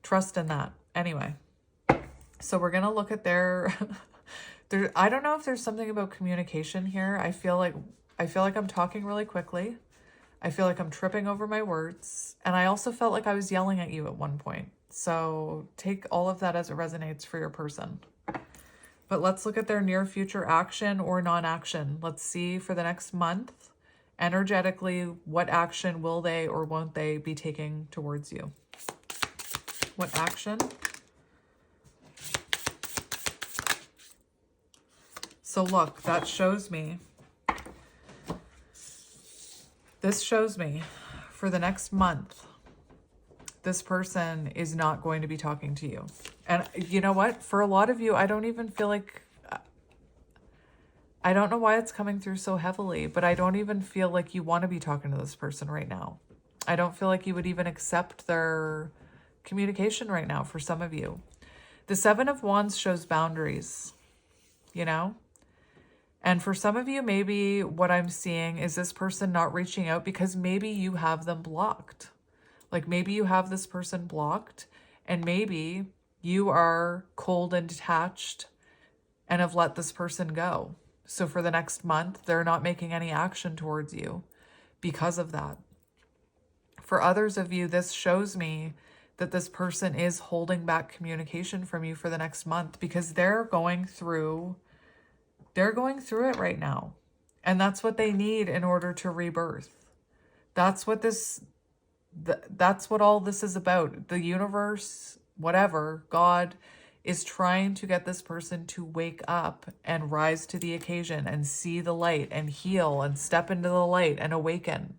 trust in that. Anyway, so we're going to look at their, I don't know if there's something about communication here. I feel like I'm talking really quickly. I feel like I'm tripping over my words. And I also felt like I was yelling at you at one point. So take all of that as it resonates for your person. But let's look at their near future action or non-action. Let's see for the next month, energetically, what action will they or won't they be taking towards you? What action? So look, that shows me, this shows me for the next month, this person is not going to be talking to you. And you know what? For a lot of you, I don't even feel like, I don't know why it's coming through so heavily, but I don't even feel like you want to be talking to this person right now. I don't feel like you would even accept their communication right now for some of you. The Seven of Wands shows boundaries, you know? And for some of you, maybe what I'm seeing is this person not reaching out because maybe you have them blocked. Like maybe you have this person blocked, and maybe you are cold and detached and have let this person go. So for the next month, they're not making any action towards you because of that. For others of you, this shows me that this person is holding back communication from you for the next month because they're going through it right now. And that's what they need in order to rebirth. That's what all this is about. The universe, whatever, God is trying to get this person to wake up and rise to the occasion and see the light and heal and step into the light and awaken.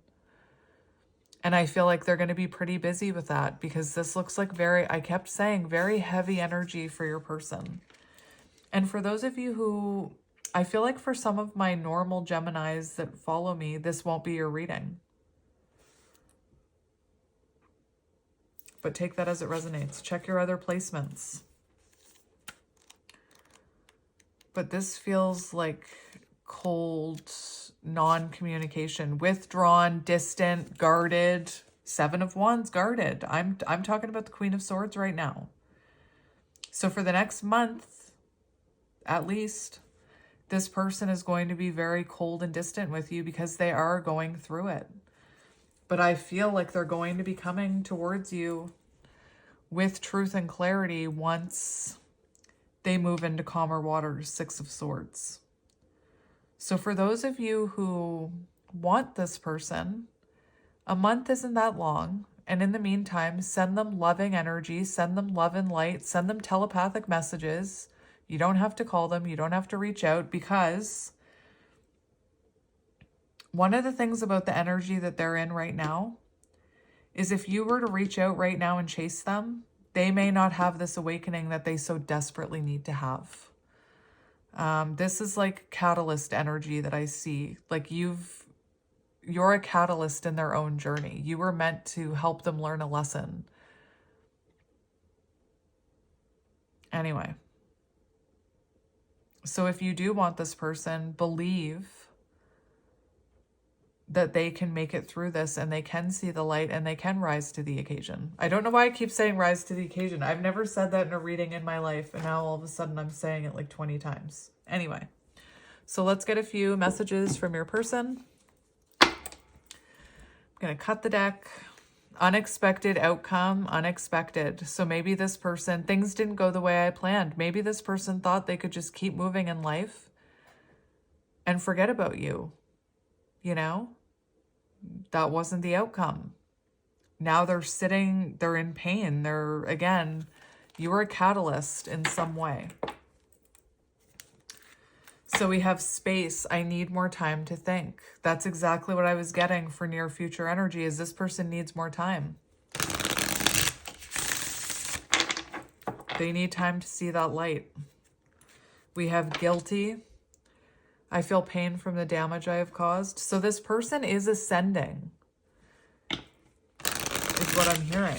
And I feel like they're going to be pretty busy with that because this looks like I kept saying, very heavy energy for your person. And for those of you who, I feel like for some of my normal Geminis that follow me, this won't be your reading. But take that as it resonates. Check your other placements. But this feels like cold, non-communication, withdrawn, distant, guarded. Seven of Wands, guarded. I'm talking about the Queen of Swords right now. So for the next month, at least, this person is going to be very cold and distant with you because they are going through it. But I feel like they're going to be coming towards you with truth and clarity once they move into calmer waters. Six of Swords. So for those of you who want this person, a month isn't that long. And in the meantime, send them loving energy, send them love and light, send them telepathic messages. You don't have to call them. You don't have to reach out, because one of the things about the energy that they're in right now is if you were to reach out right now and chase them, they may not have this awakening that they so desperately need to have. This is like catalyst energy that I see. Like you're a catalyst in their own journey. You were meant to help them learn a lesson. Anyway. So if you do want this person, believe that they can make it through this and they can see the light and they can rise to the occasion. I don't know why I keep saying rise to the occasion. I've never said that in a reading in my life, and now all of a sudden I'm saying it like 20 times. Anyway, so let's get a few messages from your person. I'm going to cut the deck. Unexpected outcome, unexpected. So maybe this person, things didn't go the way I planned. Maybe this person thought they could just keep moving in life and forget about you. You know, that wasn't the outcome. Now they're in pain. Again, you were a catalyst in some way. So we have space. I need more time to think. That's exactly what I was getting for near future energy, is this person needs more time. They need time to see that light. We have guilty. I feel pain from the damage I have caused. So this person is ascending, is what I'm hearing.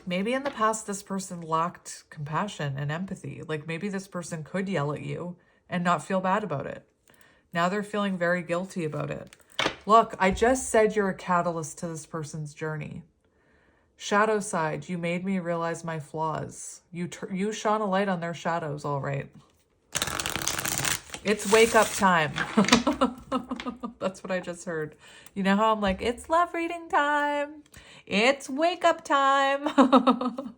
Maybe in the past, this person lacked compassion and empathy. Like maybe this person could yell at you and not feel bad about it. Now they're feeling very guilty about it. Look, I just said you're a catalyst to this person's journey. Shadow side, you made me realize my flaws. You shone a light on their shadows, all right. It's wake up time. That's what I just heard. You know how I'm like, it's love reading time. It's wake up time.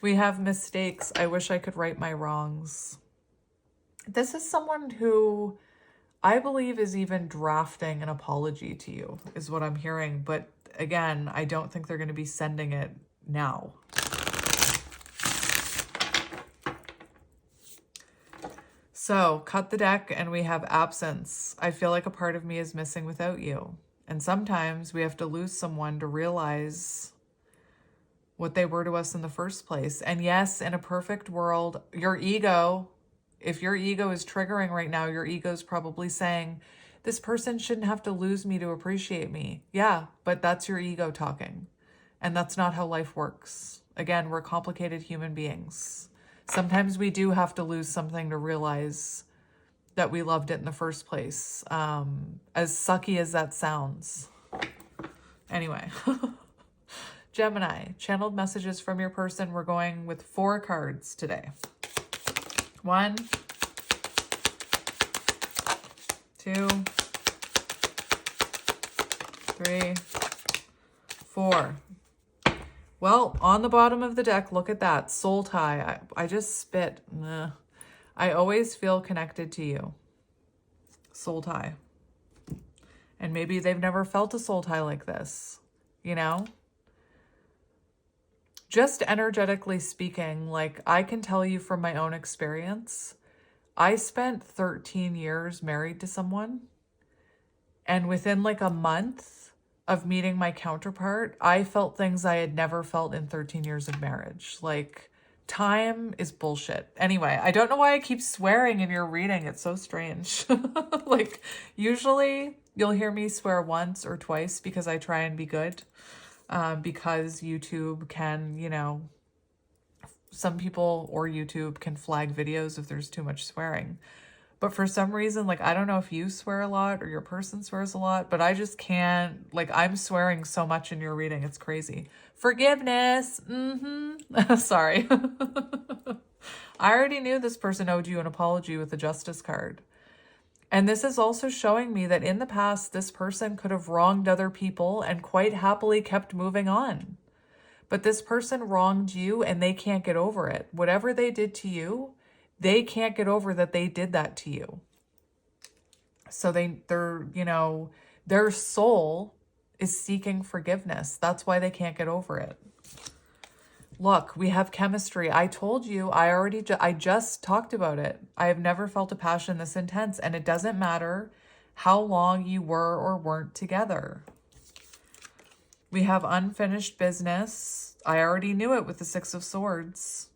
We have mistakes. I wish I could right my wrongs. This is someone who I believe is even drafting an apology to you, is what I'm hearing. But again, I don't think they're going to be sending it now. So, cut the deck and we have absence. I feel like a part of me is missing without you. And sometimes we have to lose someone to realize what they were to us in the first place. And yes, in a perfect world, your ego, if your ego is triggering right now, your ego is probably saying, this person shouldn't have to lose me to appreciate me. Yeah, but that's your ego talking. And that's not how life works. Again, we're complicated human beings. Sometimes we do have to lose something to realize that we loved it in the first place. As sucky as that sounds. Anyway. Gemini, channeled messages from your person. We're going with 4 cards today. 1, 2, 3, 4. Well, on the bottom of the deck, look at that. Soul tie. I just spit. Nah. I always feel connected to you. Soul tie. And maybe they've never felt a soul tie like this, you know? Just energetically speaking, like I can tell you from my own experience, I spent 13 years married to someone. And within like a month of meeting my counterpart, I felt things I had never felt in 13 years of marriage. Like, time is bullshit. Anyway, I don't know why I keep swearing in your reading. It's so strange. Like, usually you'll hear me swear once or twice because I try and be good. Because YouTube can, you know, some people or YouTube can flag videos if there's too much swearing. But for some reason, like, I don't know if you swear a lot or your person swears a lot, but I just can't, like, I'm swearing so much in your reading. It's crazy. Forgiveness. Sorry. I already knew this person owed you an apology with the Justice card. And this is also showing me that in the past, this person could have wronged other people and quite happily kept moving on. But this person wronged you and they can't get over it. Whatever they did to you, they can't get over that they did that to you. So they're, you know, their soul is seeking forgiveness. That's why they can't get over it. Look, we have chemistry. I told you, I just talked about it. I have never felt a passion this intense, and it doesn't matter how long you were or weren't together. We have unfinished business. I already knew it with the 6 of Swords.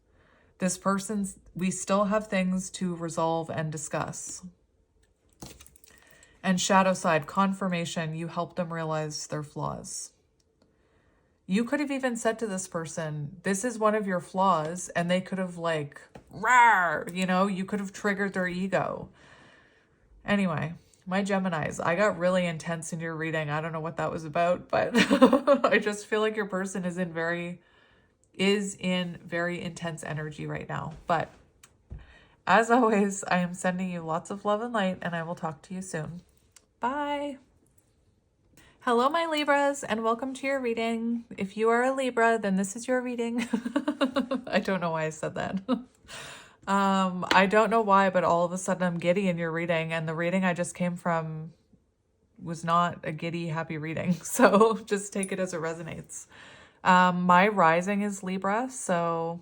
This person's, we still have things to resolve and discuss. And shadow side, confirmation, you helped them realize their flaws. You could have even said to this person, this is one of your flaws, and they could have like, rawr, you know, you could have triggered their ego. Anyway, my Geminis, I got really intense in your reading. I don't know what that was about, but I just feel like your person is in very intense energy right now. But as always, I am sending you lots of love and light, and I will talk to you soon. Bye. Hello, my Libras, and welcome to your reading. If you are a Libra, then this is your reading. I don't know why I said that. I don't know why, but all of a sudden I'm giddy in your reading, and the reading I just came from was not a giddy, happy reading. So just take it as it resonates. My rising is Libra, so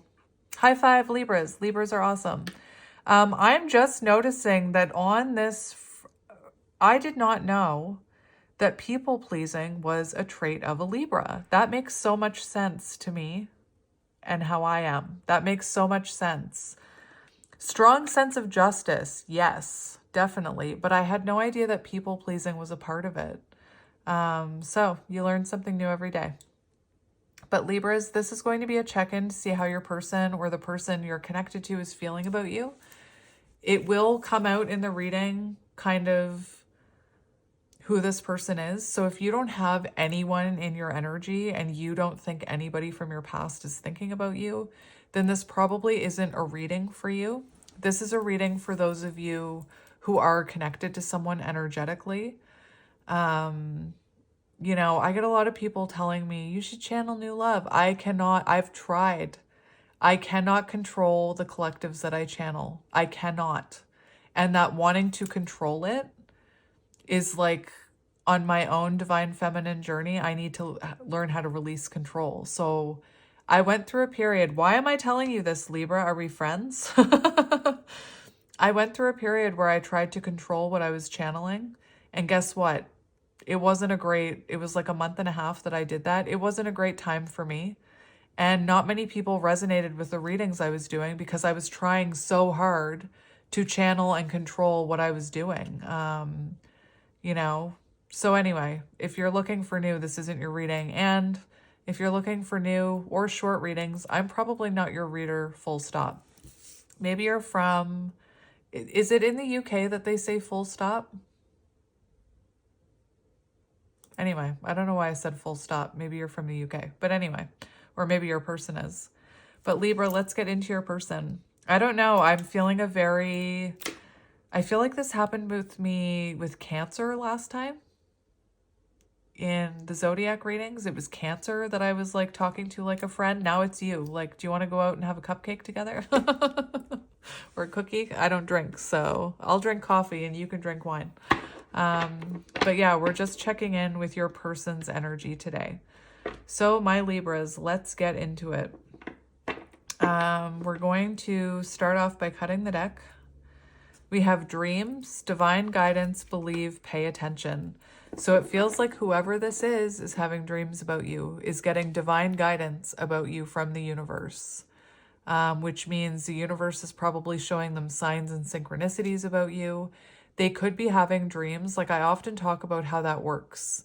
high five, Libras. Libras are awesome. I'm just noticing that on this, I did not know that people pleasing was a trait of a Libra. That makes so much sense to me and how I am. That makes so much sense. Strong sense of justice, yes, definitely. But I had no idea that people pleasing was a part of it. So you learn something new every day. But Libras, this is going to be a check-in to see how your person or the person you're connected to is feeling about you. It will come out in the reading kind of who this person is. So if you don't have anyone in your energy and you don't think anybody from your past is thinking about you, then this probably isn't a reading for you. This is a reading for those of you who are connected to someone energetically. You know, I get a lot of people telling me, you should channel new love. I've tried. I cannot control the collectives that I channel. I cannot. And that wanting to control it is like on my own divine feminine journey, I need to learn how to release control. So I went through a period. Why am I telling you this, Libra? Are we friends? I went through a period where I tried to control what I was channeling. And guess what? It was like a month and a half that I did that. It wasn't a great time for me. And not many people resonated with the readings I was doing because I was trying so hard to channel and control what I was doing. You know, so anyway, if you're looking for new, this isn't your reading. And if you're looking for new or short readings, I'm probably not your reader, full stop. Maybe you're from, is it in the UK that they say full stop? Anyway, I don't know why I said full stop. Maybe you're from the UK, but anyway, or maybe your person is. But Libra, let's get into your person. I don't know. I'm feeling I feel like this happened with me with Cancer last time. In the Zodiac readings, it was Cancer that I was like talking to like a friend. Now it's you. Like, do you want to go out and have a cupcake together? Or a cookie? I don't drink, so I'll drink coffee and you can drink wine. But yeah, we're just checking in with your person's energy today. So my Libras, let's get into it. We're going to start off by cutting the deck. We have dreams, divine guidance, believe, pay attention. So it feels like whoever this is having dreams about you, is getting divine guidance about you from the universe. Which means the universe is probably showing them signs and synchronicities about you. They could be having dreams. Like I often talk about how that works.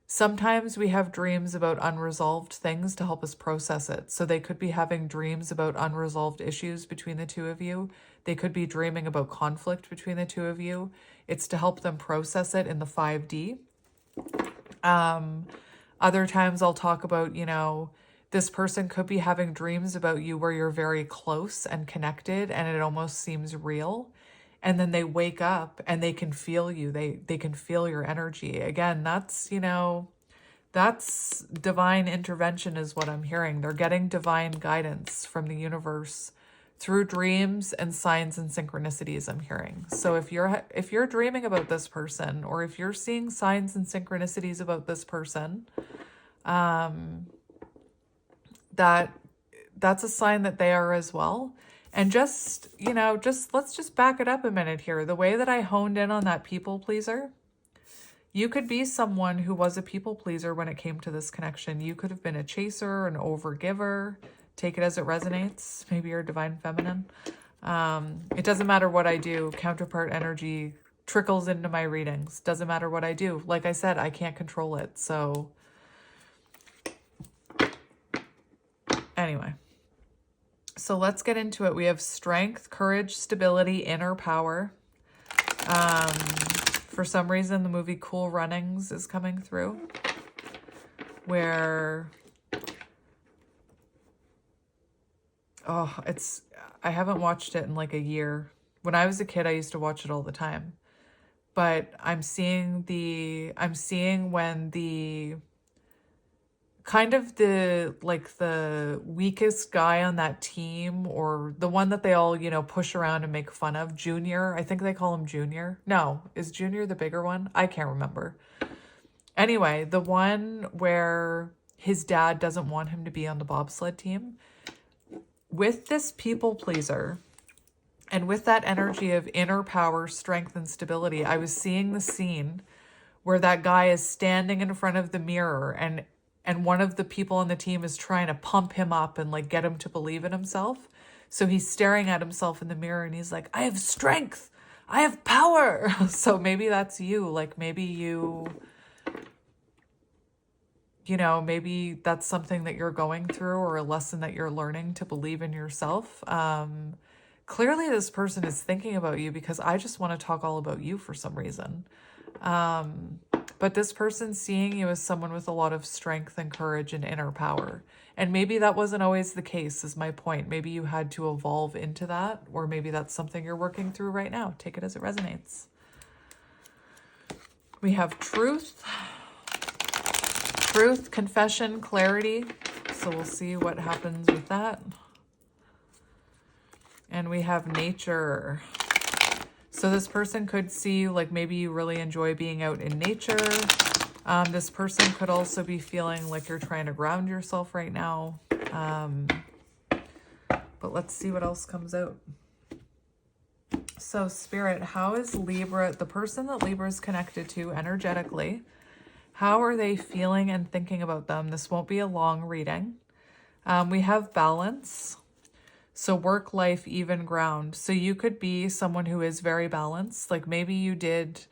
Sometimes we have dreams about unresolved things to help us process it. So they could be having dreams about unresolved issues between the two of you. They could be dreaming about conflict between the two of you. It's to help them process it in the 5D. Other times I'll talk about, you know, this person could be having dreams about you where you're very close and connected and it almost seems real. And then they wake up and they can feel you. They can feel your energy. Again, that's, you know, that's divine intervention is what I'm hearing. They're getting divine guidance from the universe through dreams and signs and synchronicities I'm hearing. So if you're dreaming about this person or if you're seeing signs and synchronicities about this person, that's a sign that they are as well. And just, you know, let's just back it up a minute here. The way that I honed in on that people pleaser, you could be someone who was a people pleaser when it came to this connection. You could have been a chaser, an overgiver. Take it as it resonates. Maybe you're divine feminine. It doesn't matter what I do. Counterpart energy trickles into my readings. Doesn't matter what I do. Like I said, I can't control it. So anyway. So let's get into it. We have strength, courage, stability, inner power. For some reason, the movie Cool Runnings is coming through, where, I haven't watched it in like a year. When I was a kid, I used to watch it all the time. But I'm seeing when the kind of the weakest guy on that team, or the one that they all, you know, push around and make fun of, Junior. I think they call him Junior. No, is Junior the bigger one? I can't remember. Anyway, the one where his dad doesn't want him to be on the bobsled team. With this people pleaser, And with that energy of inner power, strength, and stability, I was seeing the scene where that guy is standing in front of the mirror and one of the people on the team is trying to pump him up and like get him to believe in himself. So he's staring at himself in the mirror and he's like, I have strength. I have power. So maybe that's you. Like maybe maybe that's something that you're going through or a lesson that you're learning to believe in yourself. Clearly this person is thinking about you because I just want to talk all about you for some reason. But this person's seeing you as someone with a lot of strength and courage and inner power. And maybe that wasn't always the case, is my point. Maybe you had to evolve into that, or maybe that's something you're working through right now. Take it as it resonates. We have truth, confession, clarity. So we'll see what happens with that. And we have nature. So this person could see, like, maybe you really enjoy being out in nature. This person could also be feeling like you're trying to ground yourself right now. But let's see what else comes out. So Spirit, how is Libra, the person that Libra is connected to energetically, how are they feeling and thinking about them? This won't be a long reading. We have balance. So work, life, even ground. So you could be someone who is very balanced. Like maybe you did,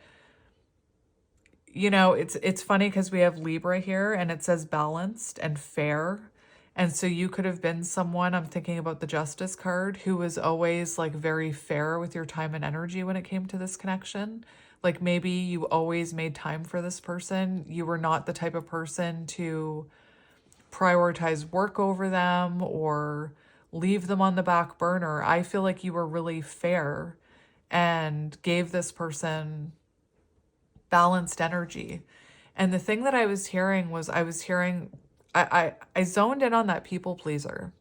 it's funny because we have Libra here and it says balanced and fair. And so you could have been someone, I'm thinking about the Justice card, who was always like very fair with your time and energy when it came to this connection. Like maybe you always made time for this person. You were not the type of person to prioritize work over them or leave them on the back burner. I feel like you were really fair and gave this person balanced energy. And the thing that I was hearing was I zoned in on that people pleaser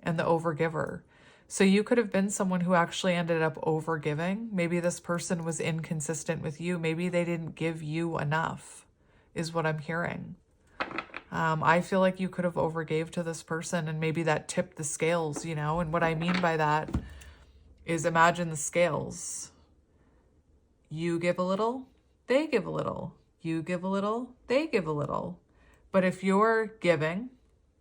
and the overgiver. So you could have been someone who actually ended up overgiving. Maybe this person was inconsistent with you. Maybe they didn't give you enough, is what I'm hearing. I feel like you could have overgave to this person and maybe that tipped the scales, And what I mean by that is imagine the scales. You give a little, they give a little. You give a little, they give a little. But if you're giving,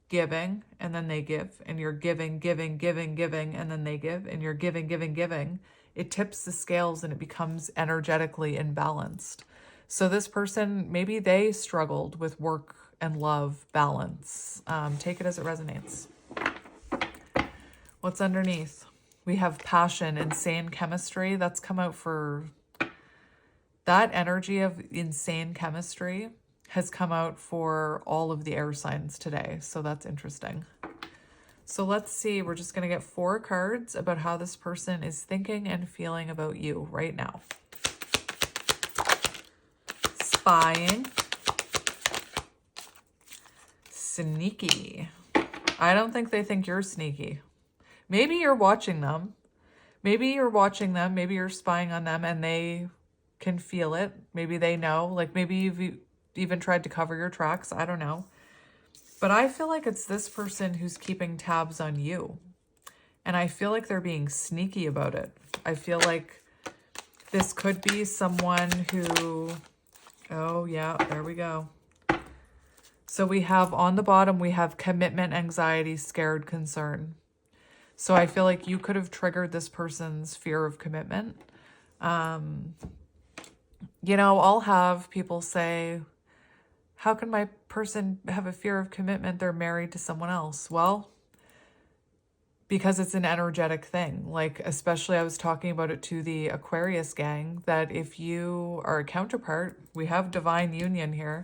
and then they give, and you're giving, and then they give, and you're giving, it tips the scales and it becomes energetically imbalanced. So this person, maybe they struggled with work and love balance. Take it as it resonates. What's underneath? We have passion, insane chemistry. That's come out for that energy of insane chemistry has come out for all of the air signs today. So that's interesting. So let's see. We're just going to get 4 cards about how this person is thinking and feeling about you right now. Spying. Sneaky. I don't think they think you're sneaky. Maybe you're watching them. Maybe you're spying on them and they can feel it. Maybe they know. Like maybe you've even tried to cover your tracks. I don't know. But I feel like it's this person who's keeping tabs on you. And I feel like they're being sneaky about it. I feel like this could be someone who... Oh, yeah, there we go. So we have on the bottom, we have commitment, anxiety, scared, concern. So I feel like you could have triggered this person's fear of commitment. I'll have people say, how can my person have a fear of commitment? They're married to someone else. Well, because it's an energetic thing. Like, especially I was talking about it to the Aquarius gang, that if you are a counterpart, we have divine union here.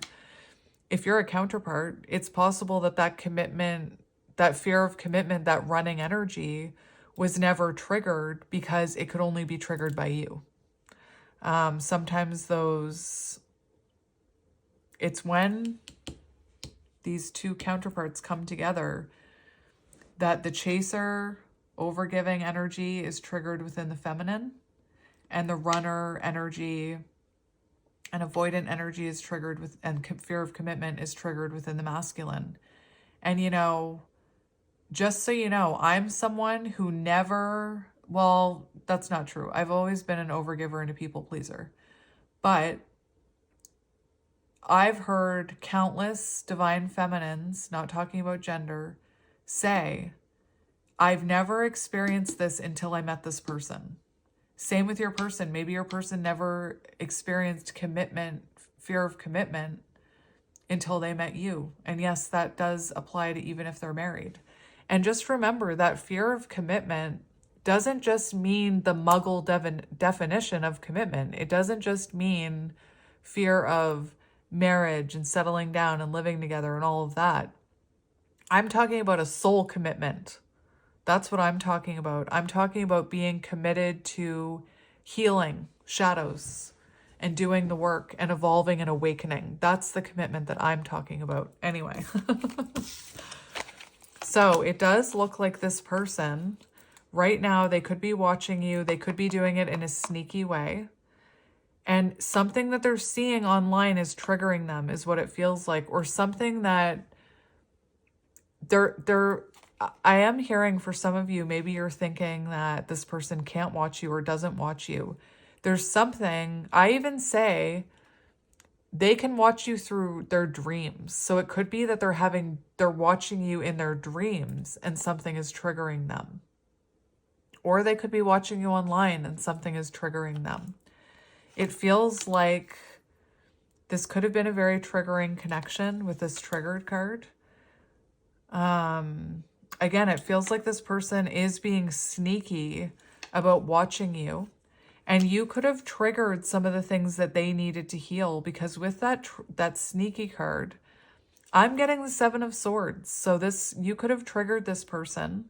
If you're a counterpart, it's possible that that commitment, that fear of commitment, that running energy was never triggered because it could only be triggered by you. Sometimes it's when these two counterparts come together that the chaser, overgiving energy is triggered within the feminine, and the runner energy and avoidant energy is triggered with, and fear of commitment is triggered within the masculine. And just so you know, I'm someone who never well, that's not true. I've always been an overgiver and a people pleaser. But I've heard countless divine feminines, not talking about gender, say, I've never experienced this until I met this person. Same with your person. Maybe your person never experienced commitment, fear of commitment, until they met you. And yes, that does apply to even if they're married. And just remember that fear of commitment doesn't just mean the muggle definition of commitment. It doesn't just mean fear of marriage and settling down and living together and all of that. I'm talking about a soul commitment. That's what I'm talking about. I'm talking about being committed to healing shadows and doing the work and evolving and awakening. That's the commitment that I'm talking about. Anyway. So it does look like this person right now, they could be watching you. They could be doing it in a sneaky way. And something that they're seeing online is triggering them, is what it feels like. Or something that I am hearing for some of you, maybe you're thinking that this person can't watch you or doesn't watch you. There's something, I even say, they can watch you through their dreams. So it could be that they're watching you in their dreams and something is triggering them. Or they could be watching you online and something is triggering them. It feels like this could have been a very triggering connection with this triggered card. Again, it feels like this person is being sneaky about watching you. And you could have triggered some of the things that they needed to heal, because with that sneaky card, I'm getting the Seven of Swords. So you could have triggered this person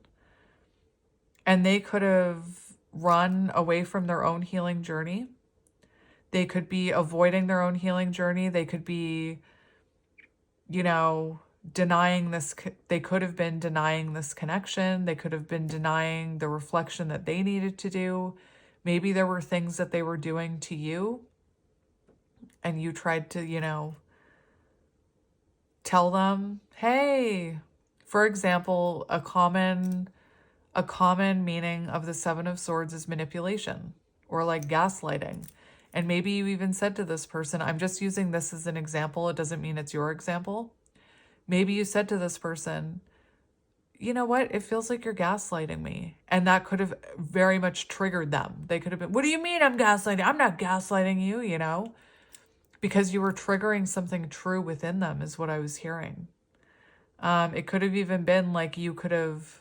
and they could have run away from their own healing journey. They could be avoiding their own healing journey. They could be, denying this. They could have been denying this connection. They could have been denying the reflection that they needed to do. Maybe there were things that they were doing to you and you tried to, tell them, hey, for example, a common meaning of the Seven of Swords is manipulation or like gaslighting. And maybe you even said to this person, I'm just using this as an example. It doesn't mean it's your example. Maybe you said to this person, you know what? It feels like you're gaslighting me. And that could have very much triggered them. They could have been, what do you mean I'm gaslighting? I'm not gaslighting you, because you were triggering something true within them is what I was hearing. It could have even been like you could have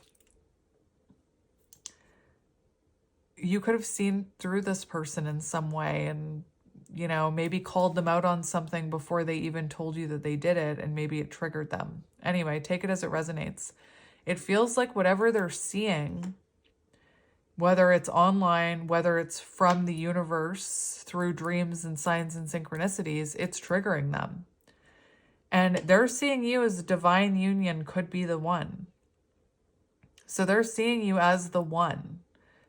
seen through this person in some way and, maybe called them out on something before they even told you that they did it. And maybe it triggered them. Anyway, take it as it resonates. It feels like whatever they're seeing, whether it's online, whether it's from the universe through dreams and signs and synchronicities, it's triggering them. And they're seeing you as a divine union could be the one. So they're seeing you as the one.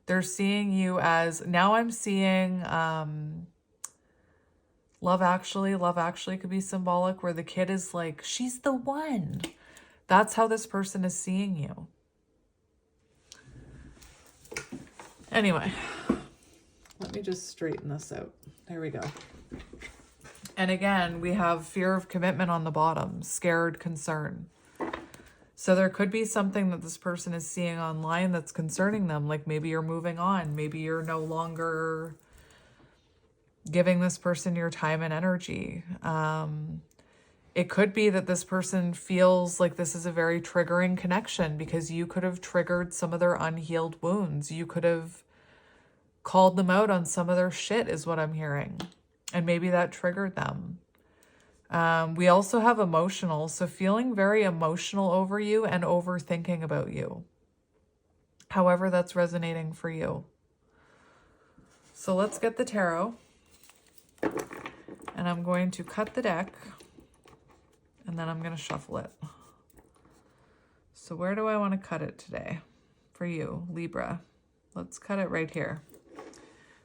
They're seeing you as, now I'm seeing Love Actually. Love Actually could be symbolic where the kid is like, she's the one. That's how this person is seeing you. Anyway, let me just straighten this out. There we go. And again, we have fear of commitment on the bottom, scared, concern. So there could be something that this person is seeing online that's concerning them. Like maybe you're moving on. Maybe you're no longer giving this person your time and energy. It could be that this person feels like this is a very triggering connection because you could have triggered some of their unhealed wounds. You could have called them out on some of their shit is what I'm hearing. And maybe that triggered them. We also have emotional. So feeling very emotional over you and overthinking about you. However that's resonating for you. So let's get the tarot. And I'm going to cut the deck. And then I'm going to shuffle it. So where do I want to cut it today? For you, Libra. Let's cut it right here.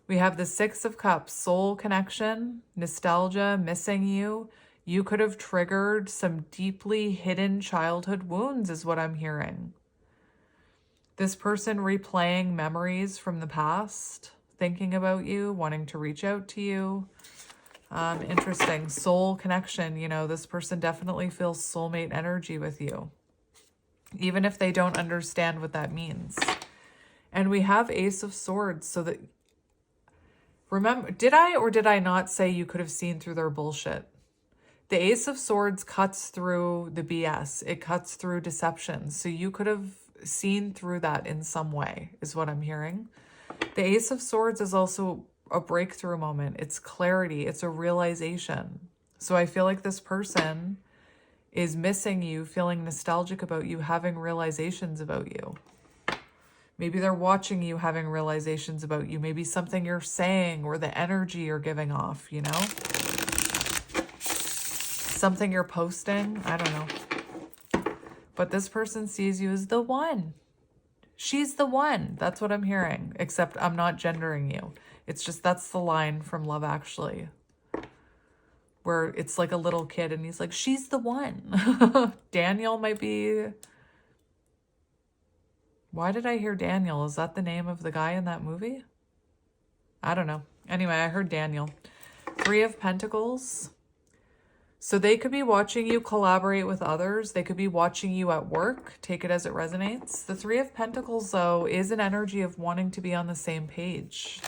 We have the Six of Cups, soul connection, nostalgia, missing you. You could have triggered some deeply hidden childhood wounds is what I'm hearing. This person replaying memories from the past, thinking about you, wanting to reach out to you. Interesting. Soul connection. You know, this person definitely feels soulmate energy with you, even if they don't understand what that means. And we have Ace of Swords. So that, remember, did I or did I not say you could have seen through their bullshit? The Ace of Swords cuts through the BS. It cuts through deception. So you could have seen through that in some way, is what I'm hearing. The Ace of Swords is also a breakthrough moment. It's clarity. It's a realization. So I feel like this person is missing you, feeling nostalgic about you, having realizations about you. Maybe they're watching you having realizations about you. Maybe something you're saying or the energy you're giving off, you know? Something you're posting. I don't know. But this person sees you as the one. She's the one. That's what I'm hearing. Except I'm not gendering you. It's just that's the line from Love Actually. Where it's like a little kid and he's like, she's the one. Daniel might be... Why did I hear Daniel? Is that the name of the guy in that movie? I don't know. Anyway, I heard Daniel. Three of Pentacles. So they could be watching you collaborate with others. They could be watching you at work. Take it as it resonates. The Three of Pentacles, though, is an energy of wanting to be on the same page.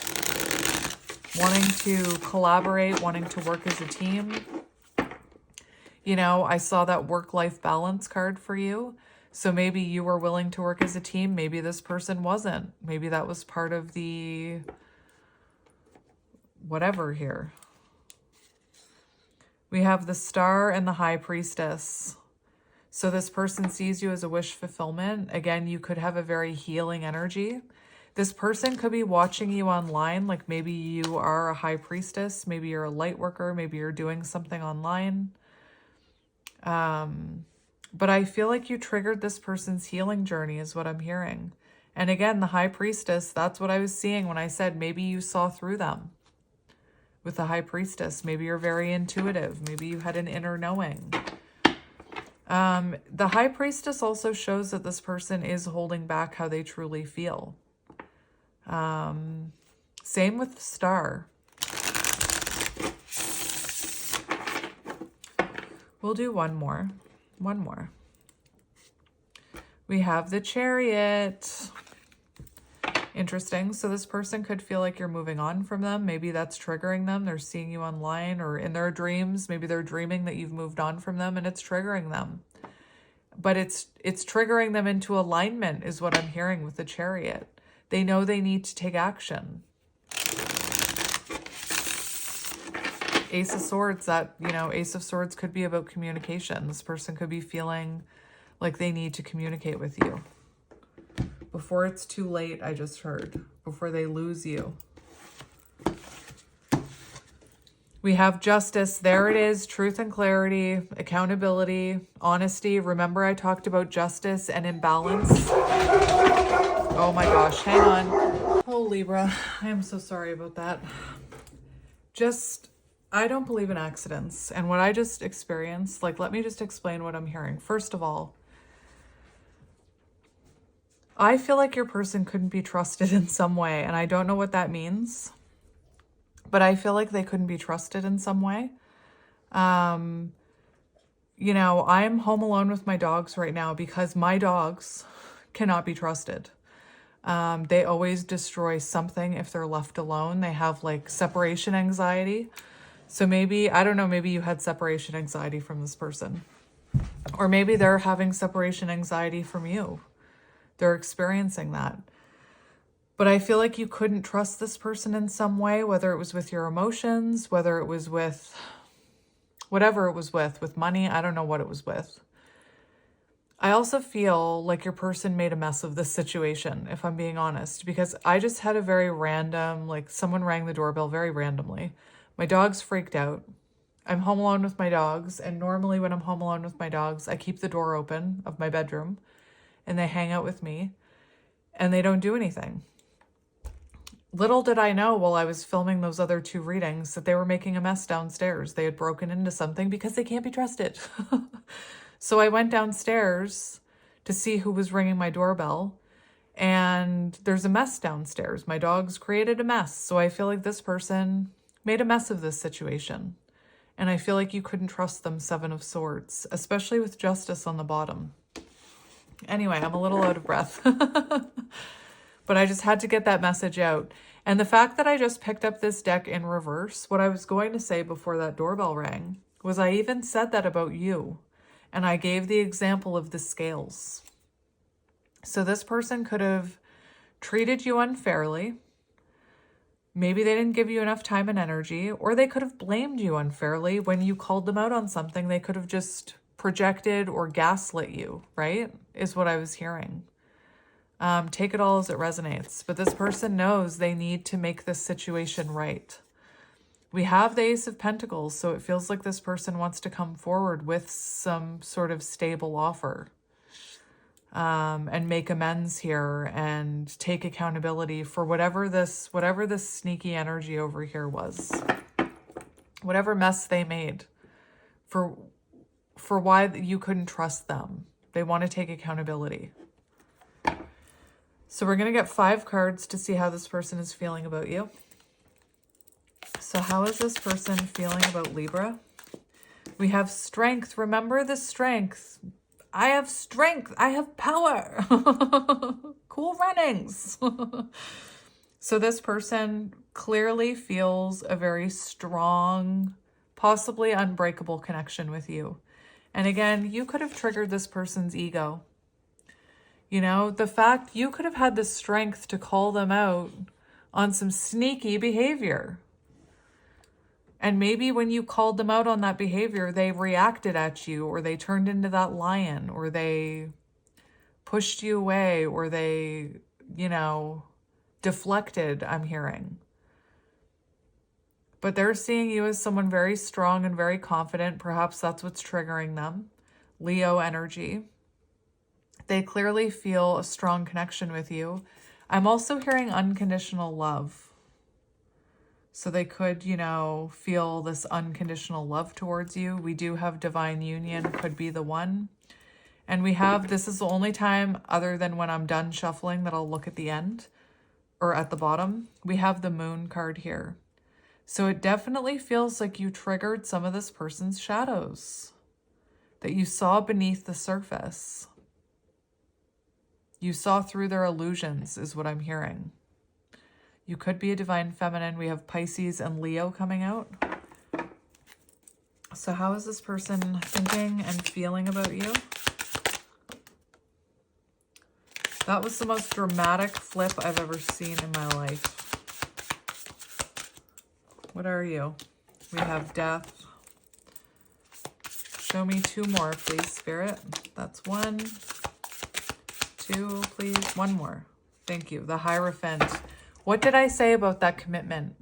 Wanting to collaborate, wanting to work as a team. You know, I saw that work-life balance card for you. So maybe you were willing to work as a team. Maybe this person wasn't. Maybe that was part of the whatever here. We have the Star and the High Priestess. So this person sees you as a wish fulfillment. Again, you could have a very healing energy. This person could be watching you online. Like maybe you are a High Priestess. Maybe you're a light worker. Maybe you're doing something online. But I feel like you triggered this person's healing journey is what I'm hearing. And again, the High Priestess, that's what I was seeing when I said maybe you saw through them. With the High Priestess, maybe you're very intuitive. Maybe you had an inner knowing. The High Priestess also shows that this person is holding back how they truly feel. Same with the Star. We'll do one more. One more. We have the Chariot. Interesting. So this person could feel like you're moving on from them. Maybe that's triggering them. They're seeing you online or in their dreams. Maybe they're dreaming that you've moved on from them and it's triggering them. But it's triggering them into alignment is what I'm hearing with the Chariot. They know they need to take action. Ace of Swords, that, you know, Ace of Swords could be about communication. This person could be feeling like they need to communicate with you. Before it's too late, I just heard. Before they lose you. We have Justice. There it is. Truth and clarity, accountability, honesty. Remember I talked about justice and imbalance? Oh my gosh, hang on. Oh, Libra, I am so sorry about that. I don't believe in accidents. And what I just experienced, like, let me just explain what I'm hearing. First of all, I feel like your person couldn't be trusted in some way. And I don't know what that means, but I feel like they couldn't be trusted in some way. You know, I'm home alone with my dogs right now because my dogs cannot be trusted. They always destroy something if they're left alone. They have like separation anxiety. So maybe, I don't know, maybe you had separation anxiety from this person. Or maybe they're having separation anxiety from you. They're experiencing that. But I feel like you couldn't trust this person in some way, whether it was with your emotions, whether it was with whatever it was with money. I don't know what it was with. I also feel like your person made a mess of this situation, if I'm being honest, because I just had a very random, like someone rang the doorbell very randomly. My dog's freaked out. I'm home alone with my dogs. And normally when I'm home alone with my dogs, I keep the door open of my bedroom and they hang out with me and they don't do anything. Little did I know while I was filming those other two readings that they were making a mess downstairs. They had broken into something because they can't be trusted. So I went downstairs to see who was ringing my doorbell. and there's a mess downstairs. My dog's created a mess. So I feel like this person made a mess of this situation. And I feel like you couldn't trust them, Seven of Swords, especially with Justice on the bottom. Anyway, I'm a little out of breath. But I just had to get that message out. And the fact that I just picked up this deck in reverse, what I was going to say before that doorbell rang was I even said that about you. And I gave the example of the scales. So this person could have treated you unfairly. Maybe they didn't give you enough time and energy, or they could have blamed you unfairly when you called them out on something. They could have just projected or gaslit you, right? Is what I was hearing. Take it all as it resonates. But this person knows they need to make this situation right. We have the Ace of Pentacles, so it feels like this person wants to come forward with some sort of stable offer. And make amends here and take accountability for whatever this sneaky energy over here was. Whatever mess they made for why you couldn't trust them. They want to take accountability. So we're going to get 5 cards to see how this person is feeling about you. So how is this person feeling about Libra? We have strength. Remember the strength. I have strength. I have power. Cool runnings. So this person clearly feels a very strong, possibly unbreakable connection with you. And again, you could have triggered this person's ego. You know, the fact you could have had the strength to call them out on some sneaky behavior. And maybe when you called them out on that behavior, they reacted at you, or they turned into that lion, or they pushed you away, or they, you know, deflected, I'm hearing. But they're seeing you as someone very strong and very confident. Perhaps that's what's triggering them. Leo energy. They clearly feel a strong connection with you. I'm also hearing unconditional love. So they could, you know, feel this unconditional love towards you. We do have divine union, could be the one. And we have, this is the only time other than when I'm done shuffling that I'll look at the end or at the bottom. We have the moon card here. So it definitely feels like you triggered some of this person's shadows that you saw beneath the surface. You saw through their illusions is what I'm hearing. You could be a divine feminine. We have Pisces and Leo coming out. So how is this person thinking and feeling about you? That was the most dramatic flip I've ever seen in my life. What are you? We have death. Show me 2 more, please, Spirit. That's 1. 2, please. 1 more. Thank you. The Hierophant. What did I say about that commitment?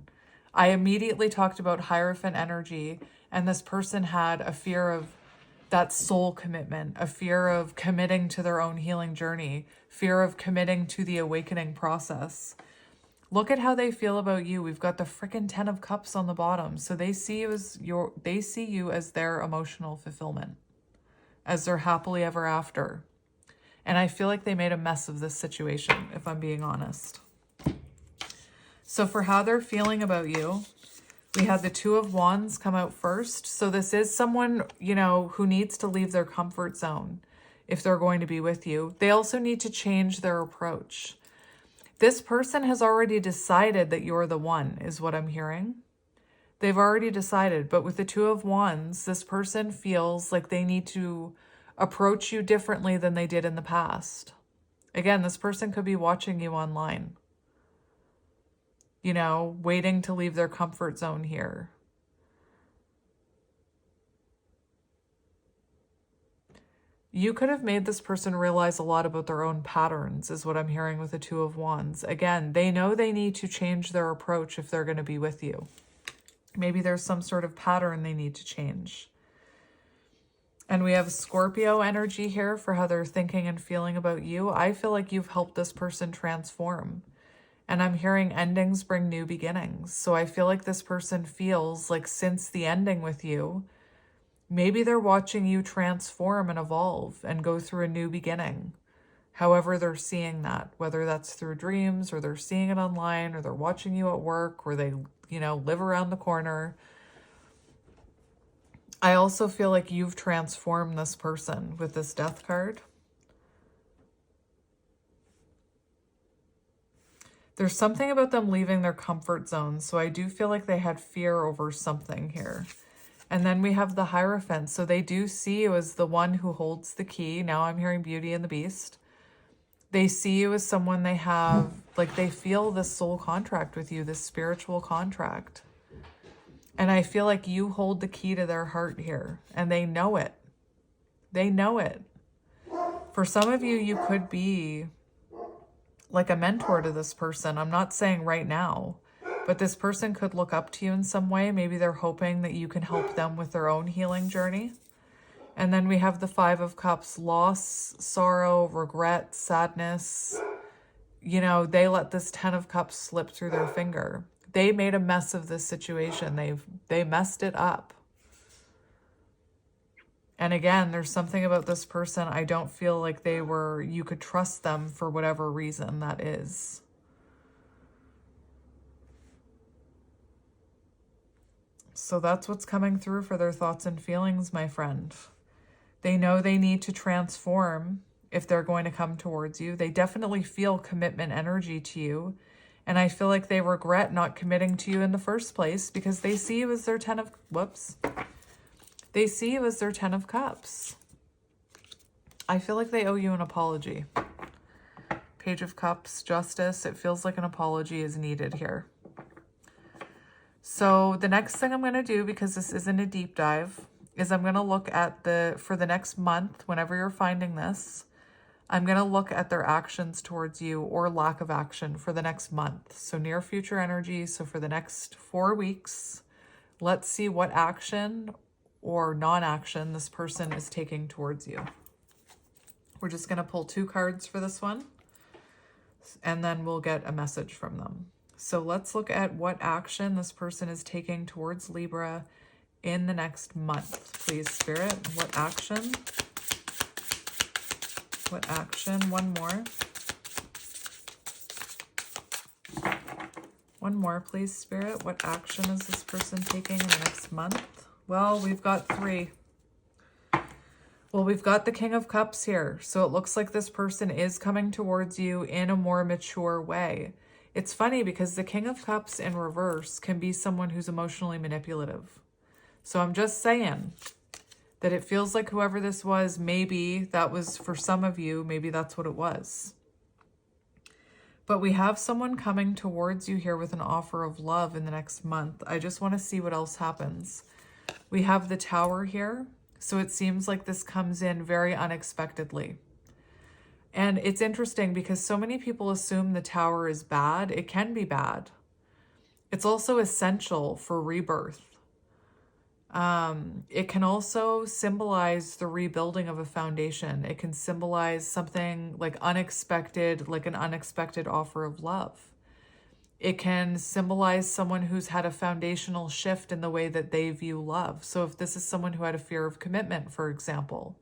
I immediately talked about Hierophant energy, and this person had a fear of that soul commitment, a fear of committing to their own healing journey, fear of committing to the awakening process. Look at how they feel about you. We've got the frickin' 10 of Cups on the bottom. So they see you as their emotional fulfillment, as their happily ever after. And I feel like they made a mess of this situation, if I'm being honest. So for how they're feeling about you, we had the 2 of Wands come out first. So this is someone, you know, who needs to leave their comfort zone if they're going to be with you. They also need to change their approach. This person has already decided that you're the one, is what I'm hearing. They've already decided, but with the 2 of Wands, this person feels like they need to approach you differently than they did in the past. Again, this person could be watching you online. You know, waiting to leave their comfort zone here. You could have made this person realize a lot about their own patterns, is what I'm hearing with the 2 of Wands. Again, they know they need to change their approach if they're going to be with you. Maybe there's some sort of pattern they need to change. And we have Scorpio energy here for how they're thinking and feeling about you. I feel like you've helped this person transform. And I'm hearing endings bring new beginnings. So I feel like this person feels like since the ending with you, maybe they're watching you transform and evolve and go through a new beginning. However they're seeing that, whether that's through dreams or they're seeing it online or they're watching you at work or they, you know, live around the corner. I also feel like you've transformed this person with this Death card. There's something about them leaving their comfort zone. So I do feel like they had fear over something here. And then we have the Hierophant. So they do see you as the one who holds the key. Now I'm hearing Beauty and the Beast. They see you as someone they have, like they feel this soul contract with you, this spiritual contract. And I feel like you hold the key to their heart here. And they know it. They know it. For some of you, you could be like a mentor to this person. I'm not saying right now, but this person could look up to you in some way. Maybe they're hoping that you can help them with their own healing journey. And then we have the Five of Cups, loss, sorrow, regret, sadness. You know, they let this Ten of Cups slip through their finger. They made a mess of this situation. They messed it up. And again, there's something about this person. I don't feel like you could trust them for whatever reason that is. So that's what's coming through for their thoughts and feelings, my friend. They know they need to transform if they're going to come towards you. They definitely feel commitment energy to you. And I feel like they regret not committing to you in the first place because they see you as their They see you as their Ten of Cups. I feel like they owe you an apology. Page of Cups, Justice. It feels like an apology is needed here. So the next thing I'm going to do, because this isn't a deep dive, is I'm going to look at for the next month, whenever you're finding this, I'm going to look at their actions towards you or lack of action for the next month. So near future energy. So for the next 4 weeks, let's see what action or non-action this person is taking towards you. We're just going to pull 2 cards for this one, and then we'll get a message from them. So let's look at what action this person is taking towards Libra in the next month. Please, Spirit, what action? What action? One more. One more, please, Spirit. What action is this person taking in the next month? Well, we've got 3. Well, we've got the King of Cups here. So it looks like this person is coming towards you in a more mature way. It's funny because the King of Cups in reverse can be someone who's emotionally manipulative. So I'm just saying that it feels like whoever this was, maybe that was for some of you, maybe that's what it was. But we have someone coming towards you here with an offer of love in the next month. I just want to see what else happens. We have the Tower here. So it seems like this comes in very unexpectedly. And it's interesting because so many people assume the Tower is bad. It can be bad. It's also essential for rebirth. It can also symbolize the rebuilding of a foundation. It can symbolize something like unexpected, like an unexpected offer of love. It can symbolize someone who's had a foundational shift in the way that they view love. So if this is someone who had a fear of commitment, for example,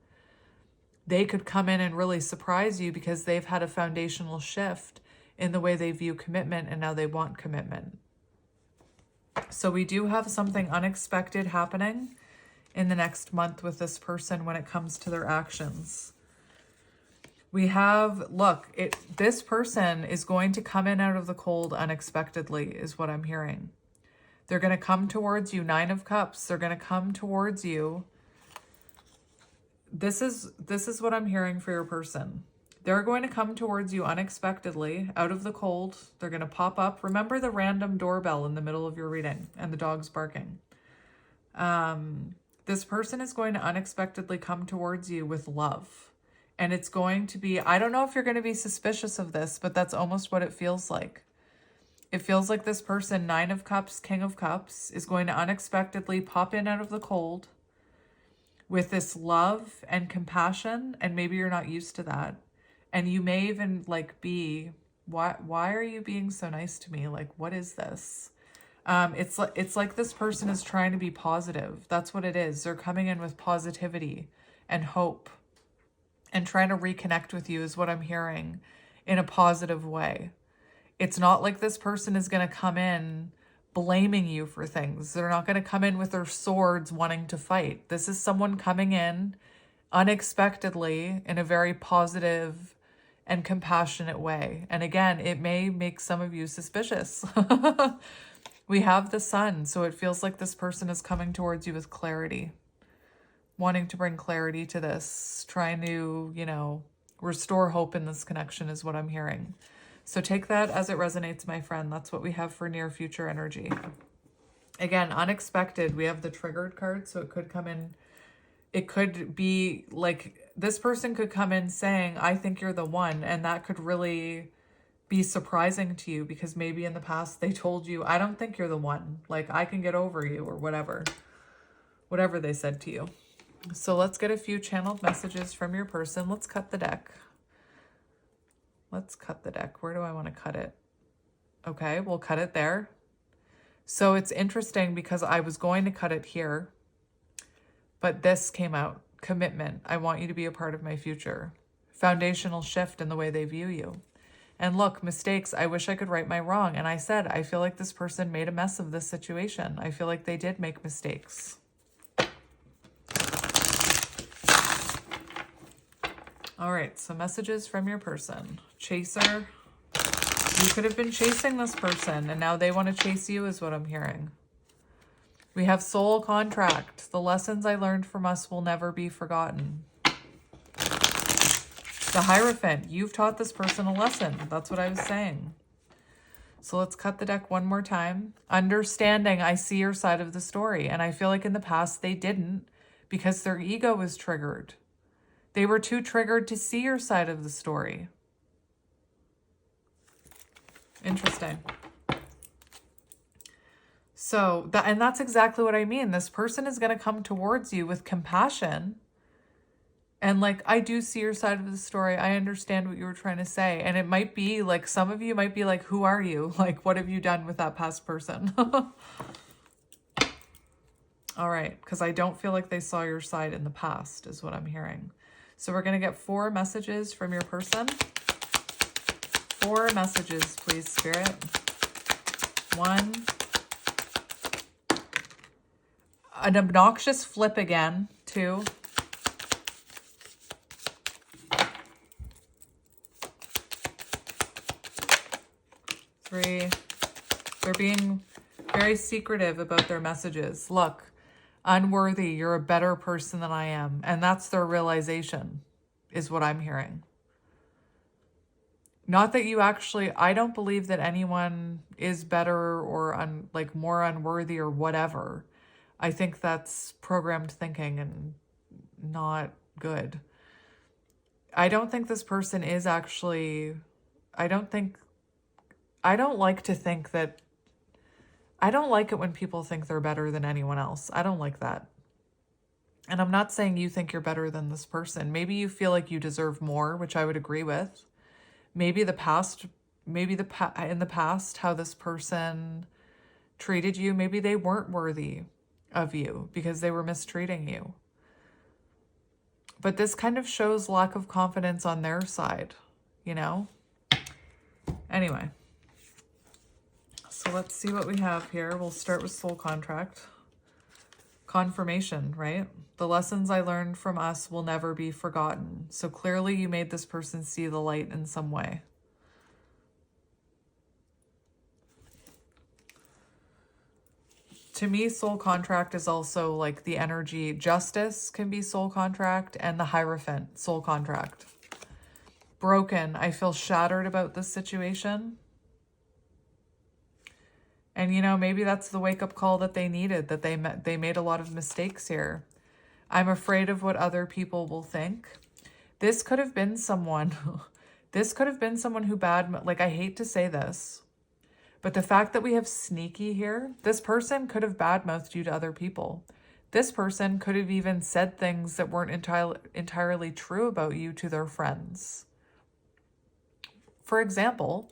they could come in and really surprise you because they've had a foundational shift in the way they view commitment and now they want commitment. So we do have something unexpected happening in the next month with this person when it comes to their actions. We have, look, this person is going to come in out of the cold unexpectedly is what I'm hearing. They're going to come towards you, 9 of Cups. They're going to come towards you. This is what I'm hearing for your person. They're going to come towards you unexpectedly, out of the cold. They're going to pop up. Remember the random doorbell in the middle of your reading and the dog's barking. This person is going to unexpectedly come towards you with love. And it's going to be, I don't know if you're going to be suspicious of this, but that's almost what it feels like. It feels like this person, 9 of Cups, King of Cups, is going to unexpectedly pop in out of the cold with this love and compassion. And maybe you're not used to that. And you may even be, why are you being so nice to me? Like, what is this? It's like this person is trying to be positive. That's what it is. They're coming in with positivity and hope and trying to reconnect with you is what I'm hearing, in a positive way. It's not like this person is going to come in blaming you for things. They're not going to come in with their swords wanting to fight. This is someone coming in unexpectedly in a very positive and compassionate way. And again, it may make some of you suspicious. We have the sun, so it feels like this person is coming towards you with clarity, wanting to bring clarity to this, trying to, you know, restore hope in this connection is what I'm hearing. So take that as it resonates, my friend. That's what we have for near future energy. Again, unexpected. We have the triggered card, so it could come in. It could be like this person could come in saying, I think you're the one. And that could really be surprising to you because maybe in the past they told you, I don't think you're the one. Like, I can get over you or whatever. Whatever they said to you. So let's get a few channeled messages from your person. Let's cut the deck. Let's cut the deck. Where do I want to cut it? Okay, we'll cut it there. So it's interesting because I was going to cut it here, but this came out. Commitment. I want you to be a part of my future. Foundational shift in the way they view you. And look, mistakes. I wish I could right my wrong. And I said, I feel like this person made a mess of this situation. I feel like they did make mistakes. All right, so messages from your person. Chaser. You could have been chasing this person, and now they want to chase you is what I'm hearing. We have soul contract. The lessons I learned from us will never be forgotten. The Hierophant. You've taught this person a lesson. That's what I was saying. So let's cut the deck one more time. Understanding. I see your side of the story, and I feel like in the past they didn't because their ego was triggered. They were too triggered to see your side of the story. Interesting. So, and that's exactly what I mean. This person is going to come towards you with compassion. And like, I do see your side of the story. I understand what you were trying to say. And it might be like, some of you might be like, who are you? Like, what have you done with that past person? All right. Because I don't feel like they saw your side in the past is what I'm hearing. So we're going to get 4 messages from your person. 4 messages, please, Spirit. 1. An obnoxious flip again. 2. 3. They're being very secretive about their messages. Look. Unworthy, you're a better person than I am. And that's their realization, is what I'm hearing. Not that you actually, I don't believe that anyone is better or like more unworthy or whatever. I think that's programmed thinking and not good. I don't think this person is actually, I don't like to think that, I don't like it when people think they're better than anyone else. I don't like that. And I'm not saying you think you're better than this person. Maybe you feel like you deserve more, which I would agree with. Maybe in the past, how this person treated you, maybe they weren't worthy of you because they were mistreating you. But this kind of shows lack of confidence on their side, you know? Anyway. So let's see what we have here. We'll start with soul contract. Confirmation, right? The lessons I learned from us will never be forgotten. So clearly you made this person see the light in some way. To me, soul contract is also like the energy. Justice can be soul contract, and the Hierophant, soul contract. Broken. I feel shattered about this situation. And, you know, maybe that's the wake-up call that they needed, that they made a lot of mistakes here. I'm afraid of what other people will think. This could have been someone, who like, I hate to say this, but the fact that we have sneaky here, this person could have badmouthed you to other people. This person could have even said things that weren't entirely true about you to their friends. For example,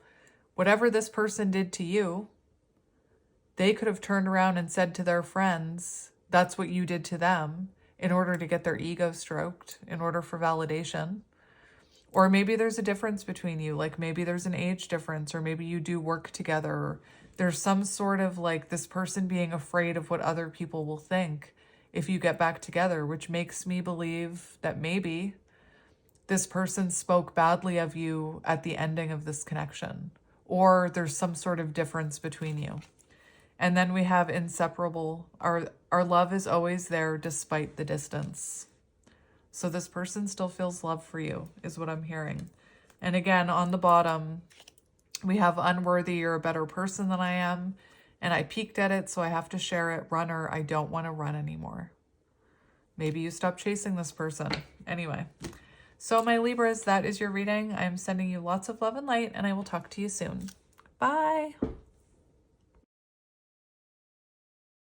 whatever this person did to you, they could have turned around and said to their friends, that's what you did to them, in order to get their ego stroked, in order for validation. Or maybe there's a difference between you. Like maybe there's an age difference, or maybe you do work together. There's some sort of like this person being afraid of what other people will think if you get back together, which makes me believe that maybe this person spoke badly of you at the ending of this connection, or there's some sort of difference between you. And then we have inseparable. Our love is always there despite the distance. So this person still feels love for you, is what I'm hearing. And again, on the bottom, we have unworthy, you're a better person than I am. And I peeked at it, so I have to share it. Runner, I don't want to run anymore. Maybe you stop chasing this person. Anyway, so my Libras, that is your reading. I am sending you lots of love and light, and I will talk to you soon. Bye.